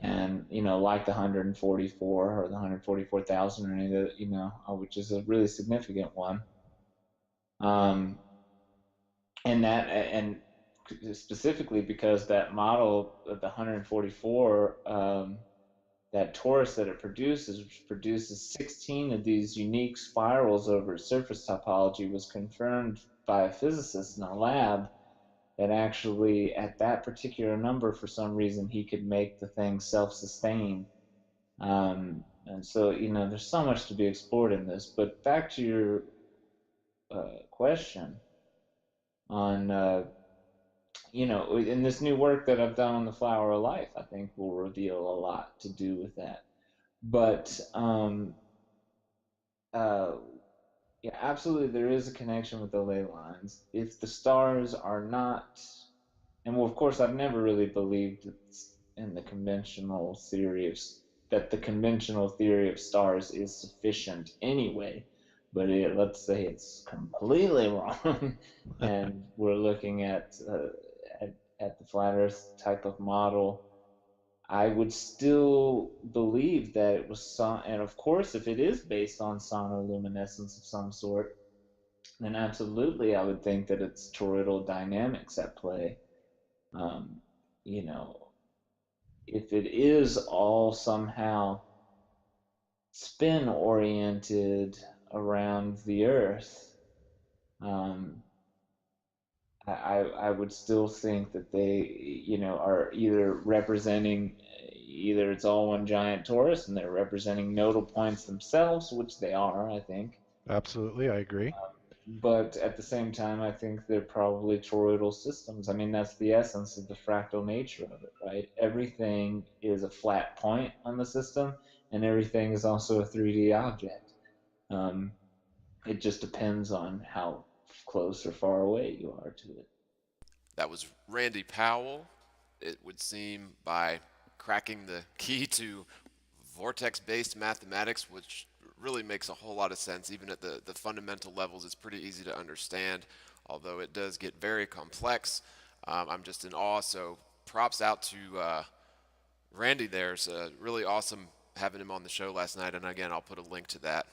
And, you know, like the 144 or the 144,000 or any of the, you know, which is a really significant one. And specifically because that model of the 144, that torus that it produces, which produces 16 of these unique spirals over surface topology, was confirmed by a physicist in a lab that actually at that particular number, for some reason, he could make the thing self-sustain. And so, you know, there's so much to be explored in this. But back to your question on, you know, in this new work that I've done on the flower of life, I think will reveal a lot to do with that. But yeah, absolutely, there is a connection with the ley lines. If the stars are not, and well, of course, I've never really believed in the conventional theory of that the conventional theory of stars is sufficient anyway. But let's say it's completely wrong, and we're looking at the flat Earth type of model. I would still believe that it was and of course, if it is based on sonoluminescence of some sort, then absolutely I would think that it's toroidal dynamics at play. Um, you know, if it is all somehow spin oriented around the Earth, um, I would still think that they, are either representing, either it's all one giant torus and they're representing nodal points themselves, which they are, I think. Absolutely, I agree. But at the same time, I think they're probably toroidal systems. I mean, that's the essence of the fractal nature of it, right? Everything is a flat point on the system, and everything is also a 3D object. It just depends on how close or far away you are to it. That was Randy Powell, it would seem, by cracking the key to vortex-based mathematics, which really makes a whole lot of sense. Even at the fundamental levels, it's pretty easy to understand, although it does get very complex. I'm just in awe, so props out to Randy there. It's really awesome having him on the show last night, and again, I'll put a link to that.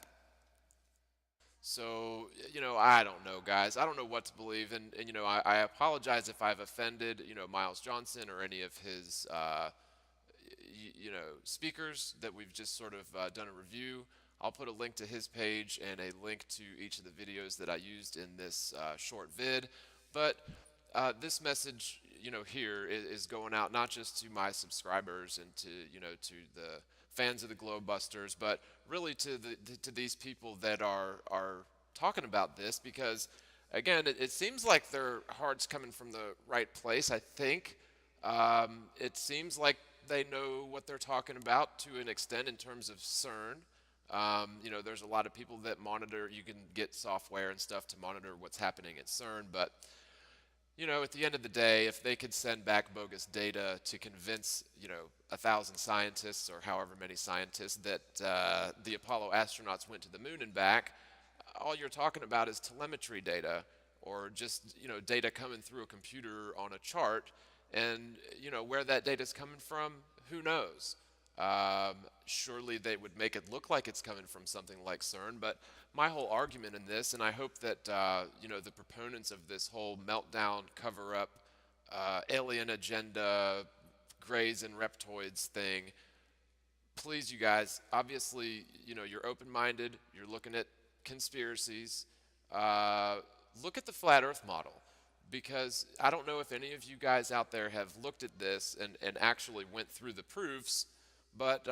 So, I don't know, guys. I don't know what to believe, and I apologize if I've offended, Miles Johnson or any of his, speakers that we've just sort of done a review. I'll put a link to his page and a link to each of the videos that I used in this short vid. But this message, here is going out not just to my subscribers and to, to the fans of the Globebusters, but really to these people that are talking about this, because again, it seems like their heart's coming from the right place. I think it seems like they know what they're talking about to an extent in terms of CERN. There's a lot of people that monitor. You can get software and stuff to monitor what's happening at CERN, but at the end of the day, if they could send back bogus data to convince, 1,000 scientists or however many scientists that the Apollo astronauts went to the moon and back, all you're talking about is telemetry data, or just, data coming through a computer on a chart, and, where that data's coming from, who knows? Surely they would make it look like it's coming from something like CERN, but my whole argument in this, and I hope that the proponents of this whole meltdown, cover-up, alien agenda, greys and reptoids thing, please, you guys, obviously, you're open-minded, you're looking at conspiracies, look at the flat Earth model. Because I don't know if any of you guys out there have looked at this and actually went through the proofs, but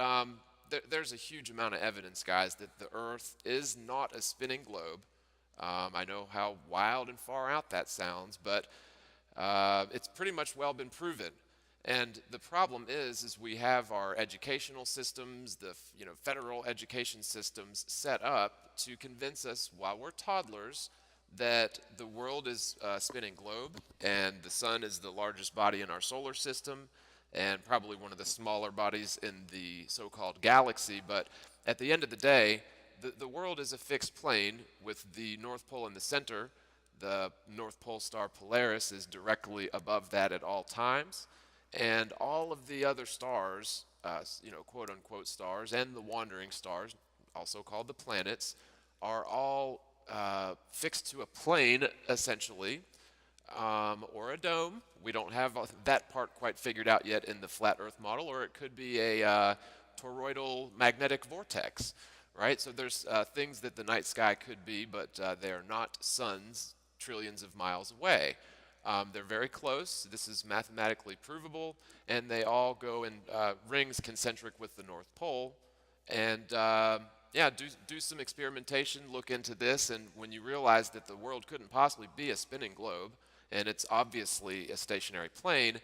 there's a huge amount of evidence, guys, that the Earth is not a spinning globe. I know how wild and far out that sounds, but it's pretty much well been proven. And the problem is we have our educational systems, the federal education systems set up to convince us while we're toddlers that the world is a spinning globe, and the sun is the largest body in our solar system, and probably one of the smaller bodies in the so-called galaxy. But at the end of the day, the world is a fixed plane with the North Pole in the center. The North Pole star Polaris is directly above that at all times, and all of the other stars, quote-unquote stars, and the wandering stars, also called the planets, are all fixed to a plane, essentially, or a dome. We don't have that part quite figured out yet in the flat Earth model, or it could be a toroidal magnetic vortex, right? So there's things that the night sky could be, but they are not suns trillions of miles away. They're very close. This is mathematically provable, and they all go in rings concentric with the North Pole. And do some experimentation, look into this, and when you realize that the world couldn't possibly be a spinning globe, and it's obviously a stationary plane,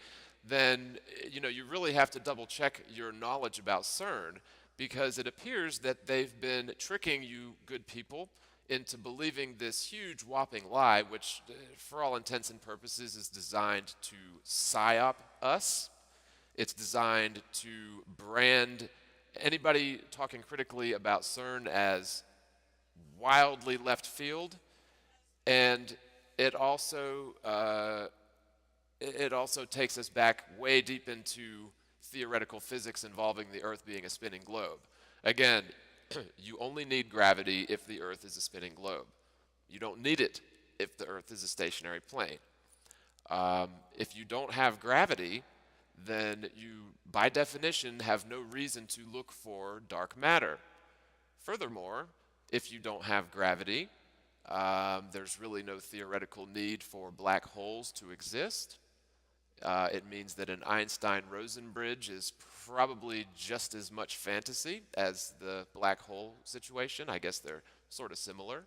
then you really have to double check your knowledge about CERN, because it appears that they've been tricking you good people into believing this huge whopping lie, which for all intents and purposes is designed to psyop us. It's designed to brand anybody talking critically about CERN as wildly left field, and it also takes us back way deep into theoretical physics involving the Earth being a spinning globe. Again, you only need gravity if the Earth is a spinning globe. You don't need it if the Earth is a stationary plane. If you don't have gravity, then you, by definition, have no reason to look for dark matter. Furthermore, if you don't have gravity, there's really no theoretical need for black holes to exist. It means that an Einstein-Rosen bridge is probably just as much fantasy as the black hole situation. I guess they're sort of similar.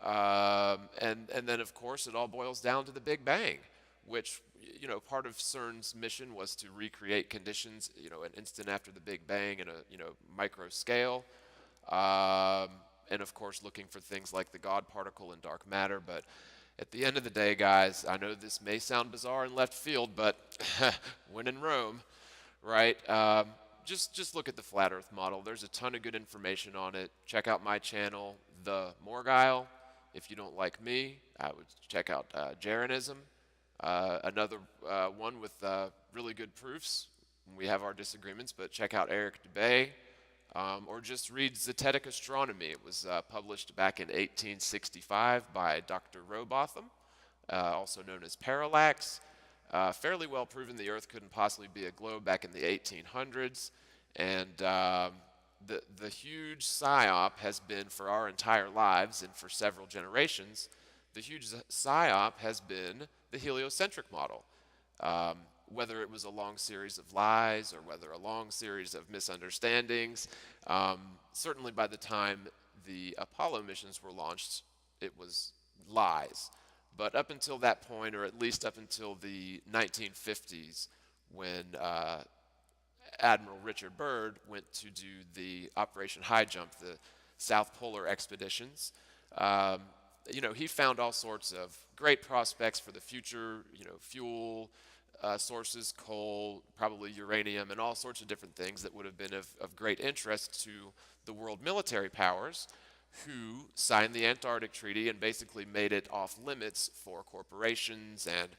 And then, of course, it all boils down to the Big Bang, which, part of CERN's mission was to recreate conditions, an instant after the Big Bang in a, micro scale. And, of course, looking for things like the God particle and dark matter. But at the end of the day, guys, I know this may sound bizarre in left field, but when in Rome, right? Just look at the flat Earth model. There's a ton of good information on it. Check out my channel, The Morgile. If you don't like me, I would check out Jeranism, another one with really good proofs. We have our disagreements, but check out Eric Dubay, or just read Zetetic Astronomy. It was published back in 1865 by Dr. Robotham, also known as Parallax. Fairly well proven the Earth couldn't possibly be a globe back in the 1800s, and the huge psyop has been for our entire lives and for several generations. The huge psyop has been the heliocentric model. Whether it was a long series of lies or whether a long series of misunderstandings, certainly by the time the Apollo missions were launched, it was lies. But up until that point, or at least up until the 1950s, when Admiral Richard Byrd went to do the Operation High Jump, the South Polar expeditions, he found all sorts of great prospects for the future, fuel sources, coal, probably uranium, and all sorts of different things that would have been of great interest to the world military powers, who signed the Antarctic Treaty and basically made it off limits for corporations and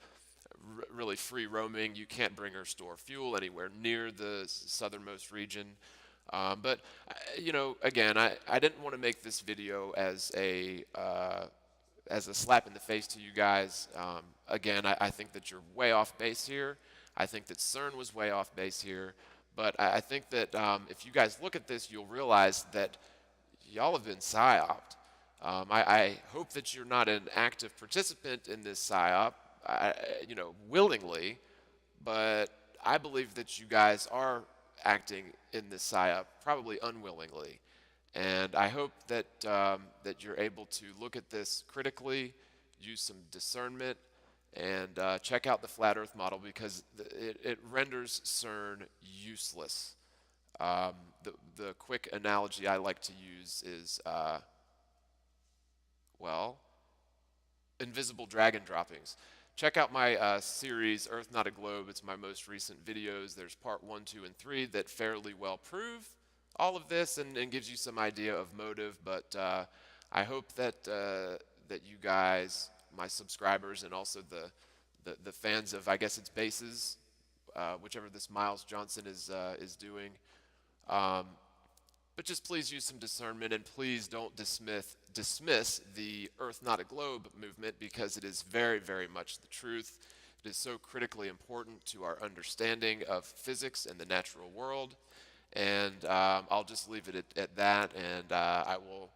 really free roaming. You can't bring or store fuel anywhere near the southernmost region. But again, I didn't want to make this video as a slap in the face to you guys. Again, I think that you're way off base here. I think that CERN was way off base here. But I think that if you guys look at this, you'll realize that y'all have been psyoped. I hope that you're not an active participant in this psyop, willingly, but I believe that you guys are acting in this psyop, probably unwillingly. And I hope that that you're able to look at this critically, use some discernment, and check out the flat Earth model, because it renders CERN useless. The quick analogy I like to use is, invisible dragon droppings. Check out my series, Earth Not a Globe. It's my most recent videos. There's part 1, 2, and 3 that fairly well prove all of this and gives you some idea of motive. But I hope that that you guys, my subscribers, and also the fans of, I guess it's Bases, whichever this Miles Johnson is doing. But just please use some discernment, and please don't dismiss the Earth Not a Globe movement, because it is very, very much the truth. It is so critically important to our understanding of physics and the natural world. And I'll just leave it at that, and I will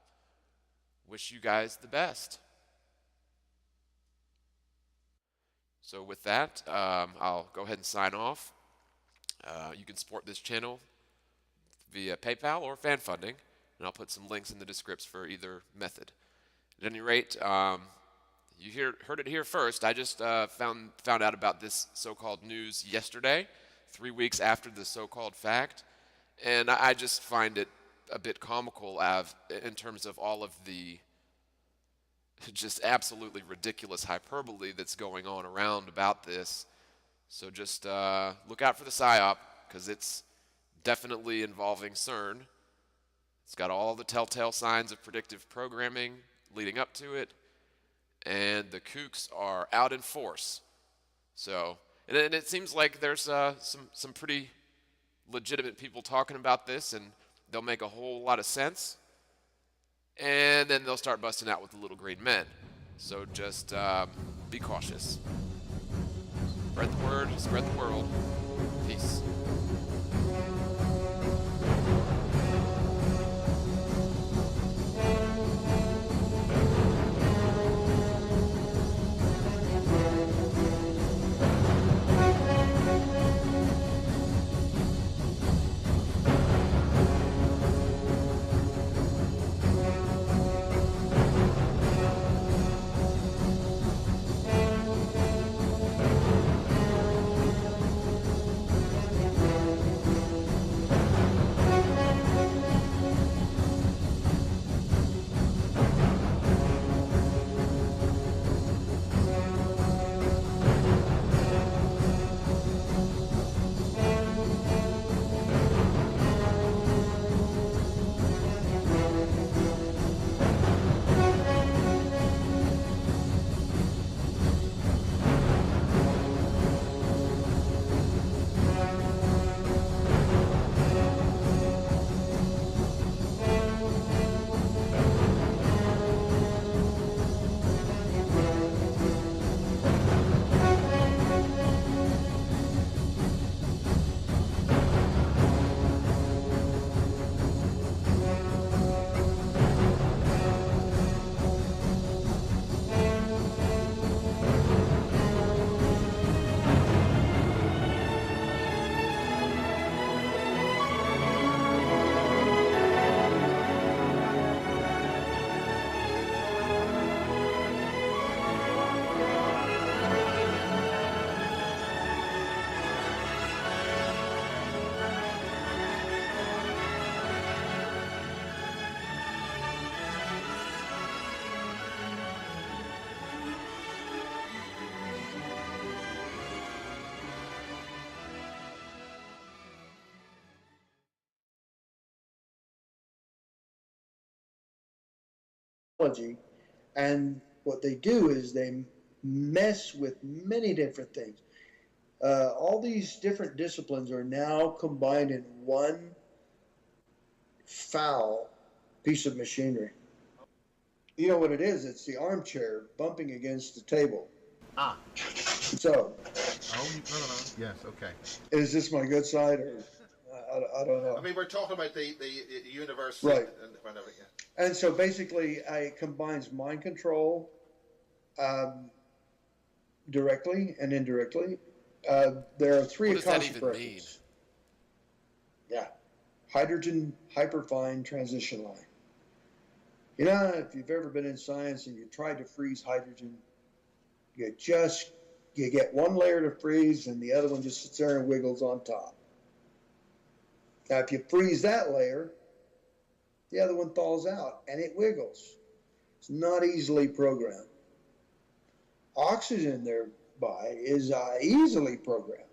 wish you guys the best. So with that, I'll go ahead and sign off. You can support this channel via PayPal or fan funding, and I'll put some links in the description for either method. At any rate, you heard it here first. I just found out about this so-called news yesterday, 3 weeks after the so-called fact, and I just find it a bit comical in terms of all of the just absolutely ridiculous hyperbole that's going on around about this. So just look out for the psyop, because it's definitely involving CERN. It's got all the telltale signs of predictive programming leading up to it, and the kooks are out in force. So, and it seems like there's some pretty legitimate people talking about this, and they'll make a whole lot of sense. And then they'll start busting out with the little green men. So just be cautious. Spread the word, spread the world. Peace. And what they do is they mess with many different things. All these different disciplines are now combined in one foul piece of machinery. You know what it is? It's the armchair bumping against the table. Ah. So. Oh, no. Yes, okay. Is this my good side, or I don't know? I mean, we're talking about the universe, right? And whatever, yeah. And so basically, it combines mind control, directly and indirectly. There are three Akashic records. Yeah, hydrogen hyperfine transition line. You know, if you've ever been in science and you tried to freeze hydrogen, you get one layer to freeze and the other one just sits there and wiggles on top. Now, if you freeze that layer, the other one thaws out and it wiggles. It's not easily programmed. Oxygen thereby is easily programmed.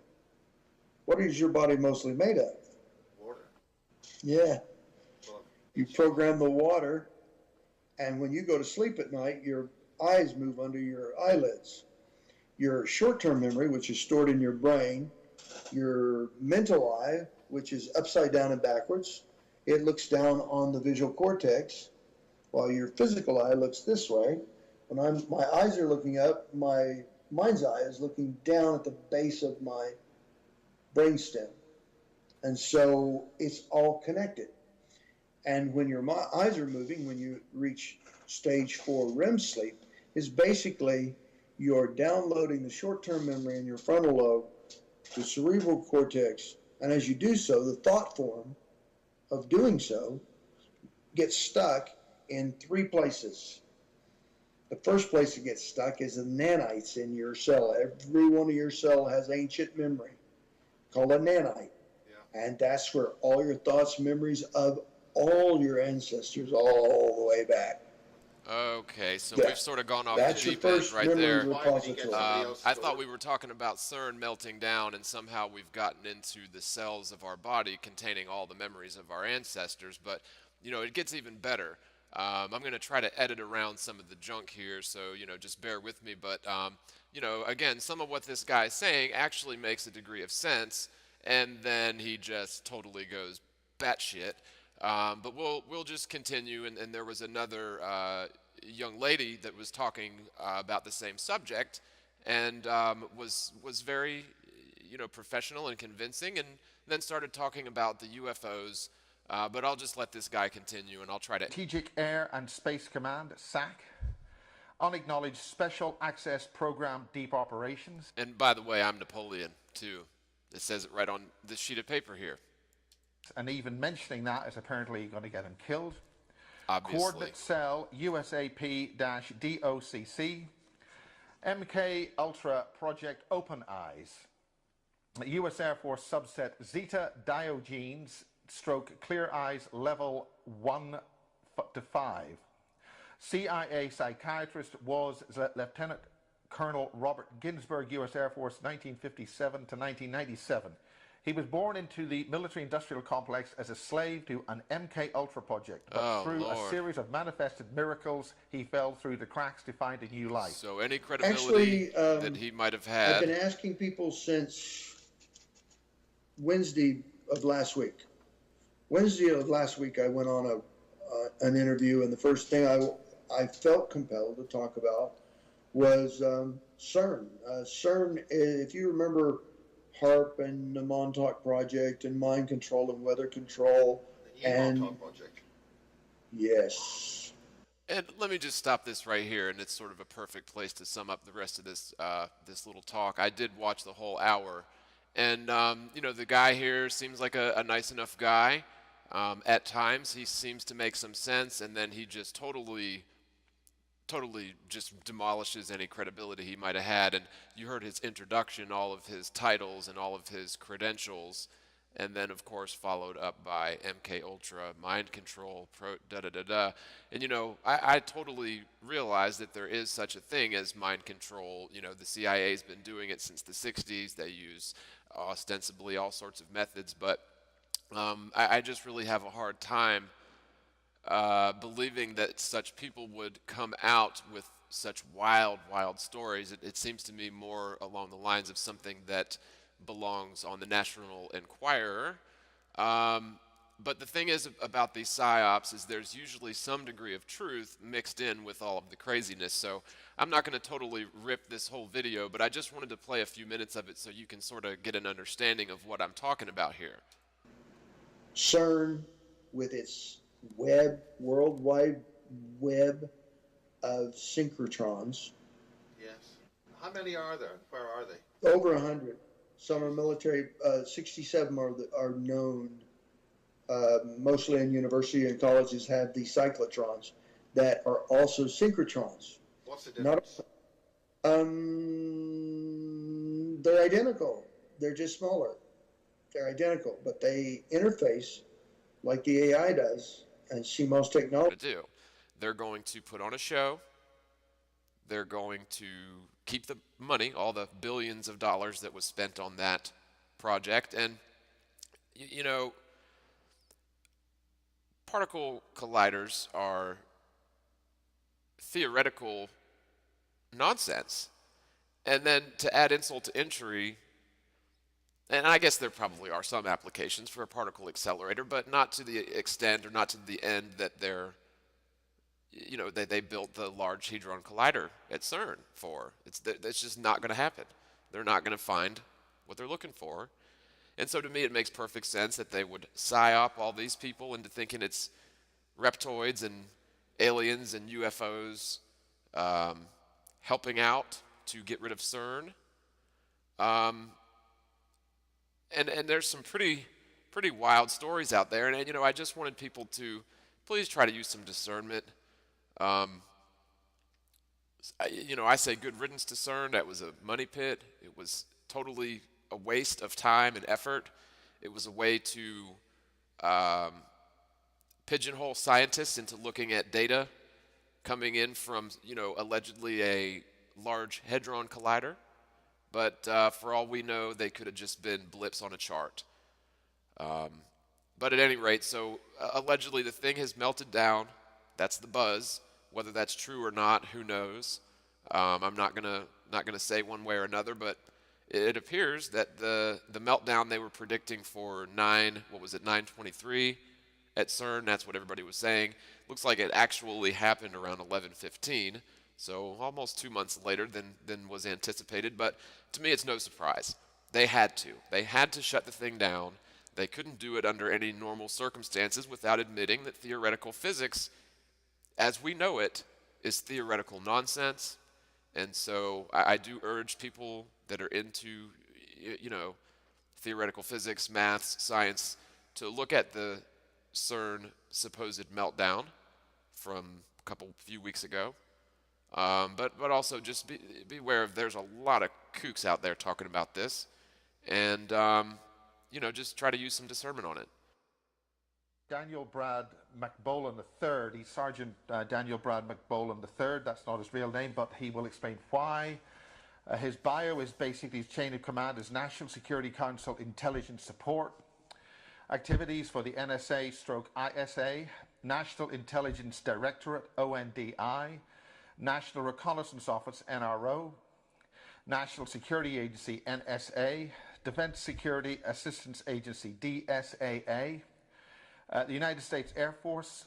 What is your body mostly made of? Water. Yeah. You program the water, and when you go to sleep at night, your eyes move under your eyelids. Your short-term memory, which is stored in your brain, your mental eye, which is upside down and backwards, it looks down on the visual cortex, while your physical eye looks this way. When my eyes are looking up, my mind's eye is looking down at the base of my brainstem. And so it's all connected. And when your eyes are moving, when you reach stage 4 REM sleep, is basically you're downloading the short-term memory in your frontal lobe, the cerebral cortex, and as you do so, the thought form of doing so gets stuck in 3 places. The first place it gets stuck is the nanites in your cell. Every one of your cell has ancient memory called a nanite. Yeah. And that's where all your thoughts, memories of all your ancestors all the way back. Okay, so we've sort of gone off the deep end right there. I thought we were talking about CERN melting down, and somehow we've gotten into the cells of our body containing all the memories of our ancestors, but, you know, it gets even better. I'm going to try to edit around some of the junk here, so, you know, just bear with me, but, you know, again, some of what this guy is saying actually makes a degree of sense, and then he just totally goes batshit. But we'll just continue, and there was another young lady that was talking about the same subject, and was very, professional and convincing, and then started talking about the UFOs. But I'll just let this guy continue, and I'll try to. Strategic Air and Space Command, SAC. Unacknowledged Special Access Program Deep Operations. And by the way, I'm Napoleon too. It says it right on this sheet of paper here. And even mentioning that is apparently going to get him killed. Obviously. Coordinate Cell USAP-DOCC. MK Ultra Project Open Eyes. U.S. Air Force subset Zeta Diogenes stroke Clear Eyes level 1 to 5. CIA psychiatrist was Lieutenant Colonel Robert Ginsburg, U.S. Air Force, 1957 to 1997. He was born into the military-industrial complex as a slave to an MK Ultra project, but through a series of manifested miracles, he fell through the cracks to find a new life. So any credibility that he might have had. I've been asking people since Wednesday of last week. Wednesday of last week, I went on an interview, and the first thing I felt compelled to talk about was CERN. CERN, if you remember HARP and the Montauk Project and mind control and weather control. And Montauk Project. Yes. And let me just stop this right here, and it's sort of a perfect place to sum up the rest of this this little talk. I did watch the whole hour, and the guy here seems like a nice enough guy. At times, he seems to make some sense, and then he just totally just demolishes any credibility he might have had. And you heard his introduction, all of his titles and all of his credentials, and then of course followed up by MK Ultra, mind control, da-da-da-da. And I totally realize that there is such a thing as mind control. The CIA's been doing it since the 60s. They use ostensibly all sorts of methods, but I just really have a hard time believing that such people would come out with such wild stories. It seems to me more along the lines of something that belongs on the National Enquirer. But the thing is about these psyops is there's usually some degree of truth mixed in with all of the craziness. So I'm not going to totally rip this whole video, but I just wanted to play a few minutes of it so you can sort of get an understanding of what I'm talking about here. CERN, with its worldwide web of synchrotrons. Yes. How many are there? Where are they? Over 100. Some are military. 67 are known. Mostly in university and colleges have these cyclotrons that are also synchrotrons. What's the difference? They're identical. They're just smaller. They're identical, but they interface like the AI does and CMOS technology. They're going to put on a show. They're going to keep the money, all the billions of dollars that was spent on that project. And, particle colliders are theoretical nonsense. And then to add insult to injury, and I guess there probably are some applications for a particle accelerator, but not to the extent or not to the end that they built the Large Hadron Collider at CERN for. It's just not going to happen. They're not going to find what they're looking for. And so to me, it makes perfect sense that they would psyop all these people into thinking it's reptoids and aliens and UFOs helping out to get rid of CERN. And there's some pretty wild stories out there. And I just wanted people to please try to use some discernment. I say good riddance to CERN. That was a money pit. It was totally a waste of time and effort. It was a way to pigeonhole scientists into looking at data coming in from, allegedly a Large Hadron Collider. But for all we know, they could have just been blips on a chart. But at any rate, so allegedly the thing has melted down. That's the buzz. Whether that's true or not, who knows? I'm not gonna say one way or another, but it appears that the meltdown they were predicting for 9:23 at CERN, that's what everybody was saying, looks like it actually happened around 11:15, so almost 2 months later than was anticipated. But to me, it's no surprise. They had to shut the thing down. They couldn't do it under any normal circumstances without admitting that theoretical physics, as we know it, is theoretical nonsense. And so I do urge people that are into, theoretical physics, maths, science, to look at the CERN supposed meltdown from few weeks ago. But also just be aware of there's a lot of kooks out there talking about this, and just try to use some discernment on it. Daniel Brad McBolan III, he's Sergeant Daniel Brad McBolan III, that's not his real name, but he will explain why. His bio is basically his chain of command is National Security Council Intelligence Support, activities for the NSA/ISA, National Intelligence Directorate, ONDI, National Reconnaissance Office, NRO, National Security Agency, NSA, Defense Security Assistance Agency, DSAA, the United States Air Force,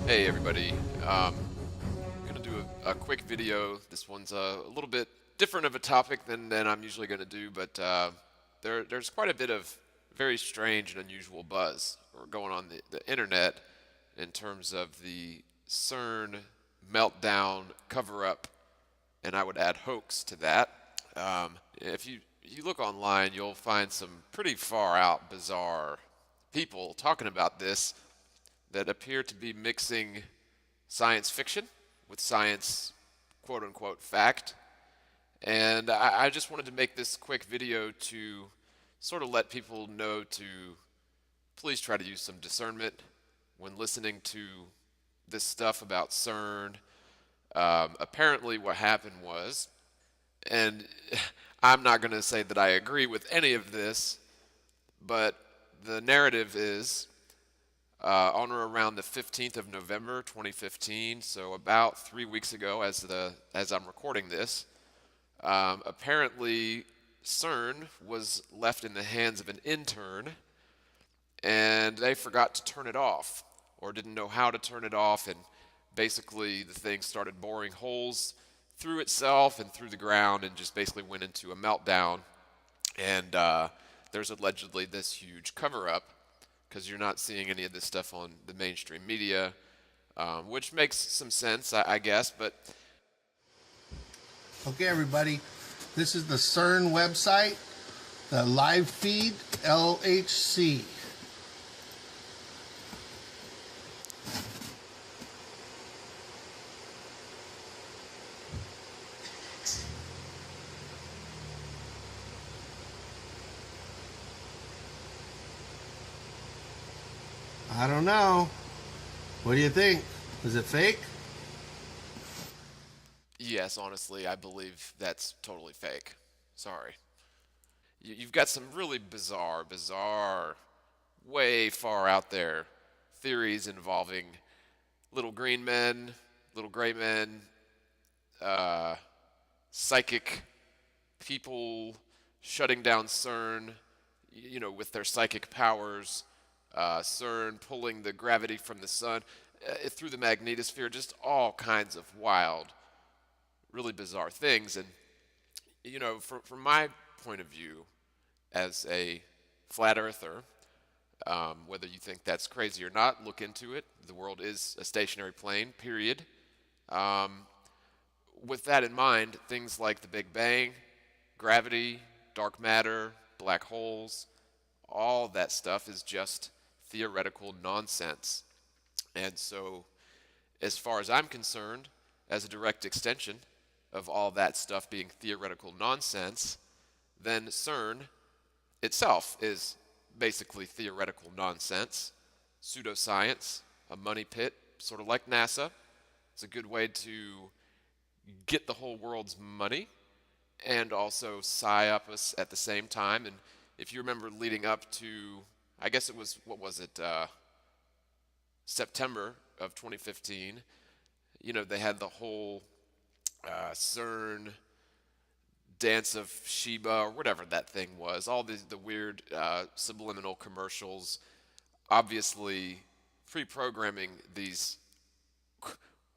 Hey everybody, I'm going to do a quick video. This one's a little bit different of a topic than I'm usually going to do, but there's quite a bit of very strange and unusual buzz going on the internet in terms of the CERN meltdown cover-up, and I would add hoax to that. If you look online, you'll find some pretty far out, bizarre people talking about this that appear to be mixing science fiction with science, quote-unquote, fact. And I just wanted to make this quick video to sort of let people know to please try to use some discernment when listening to this stuff about CERN. Apparently what happened was, and I'm not going to say that I agree with any of this, but the narrative is on or around the 15th of November 2015, so about 3 weeks ago as I'm recording this, apparently CERN was left in the hands of an intern, and they forgot to turn it off, or didn't know how to turn it off, and basically the thing started boring holes through itself and through the ground and just basically went into a meltdown. And there's allegedly this huge cover-up, because you're not seeing any of this stuff on the mainstream media, which makes some sense, I guess, but... Okay, everybody, this is the CERN website, the live feed, LHC. I don't know. What do you think? Is it fake? Yes, honestly, I believe that's totally fake. Sorry. You've got some really bizarre, way far out there theories involving little green men, little gray men, psychic people shutting down CERN, with their psychic powers. CERN pulling the gravity from the sun through the magnetosphere, just all kinds of wild, really bizarre things. And, from my point of view as a flat earther, whether you think that's crazy or not, look into it. The world is a stationary plane, period. with that in mind, things like the Big Bang, gravity, dark matter, black holes, all that stuff is just theoretical nonsense. And so, as far as I'm concerned, as a direct extension of all that stuff being theoretical nonsense, then CERN itself is basically theoretical nonsense, pseudoscience, a money pit, sort of like NASA. It's a good way to get the whole world's money and also psy-up us at the same time. And if you remember leading up to, I guess it was, what was it, September of 2015, you know, they had the whole CERN Dance of Sheba, or whatever that thing was, all the weird subliminal commercials, obviously pre-programming these,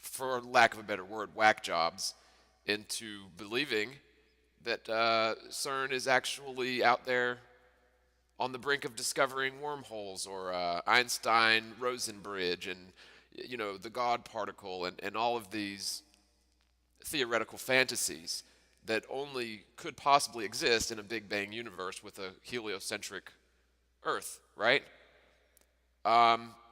for lack of a better word, whack jobs into believing that CERN is actually out there on the brink of discovering wormholes, or Einstein-Rosen bridge, and you know, the God particle, and all of these theoretical fantasies that only could possibly exist in a Big Bang universe with a heliocentric Earth, right?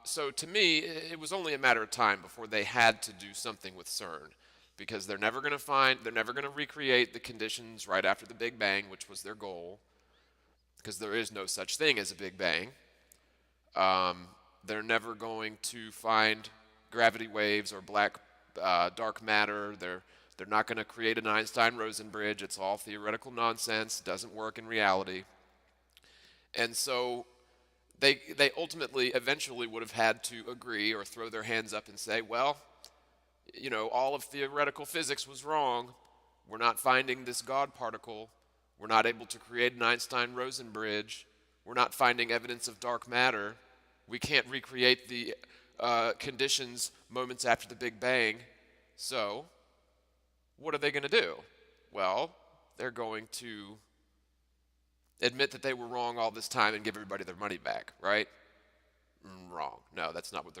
So to me, it was only a matter of time before they had to do something with CERN, because they're never going to recreate the conditions right after the Big Bang, which was their goal, because there is no such thing as a Big Bang. They're never going to find gravity waves or dark matter. They're not going to create an Einstein-Rosen bridge. It's all theoretical nonsense. Doesn't work in reality. And so they ultimately, eventually would have had to agree or throw their hands up and say, well, you know, all of theoretical physics was wrong. We're not finding this God particle. We're not able to create an Einstein-Rosen bridge. We're not finding evidence of dark matter. We can't recreate the conditions moments after the Big Bang. So, what are they going to do? Well, they're going to admit that they were wrong all this time and give everybody their money back, right? Wrong. No, that's not what they're going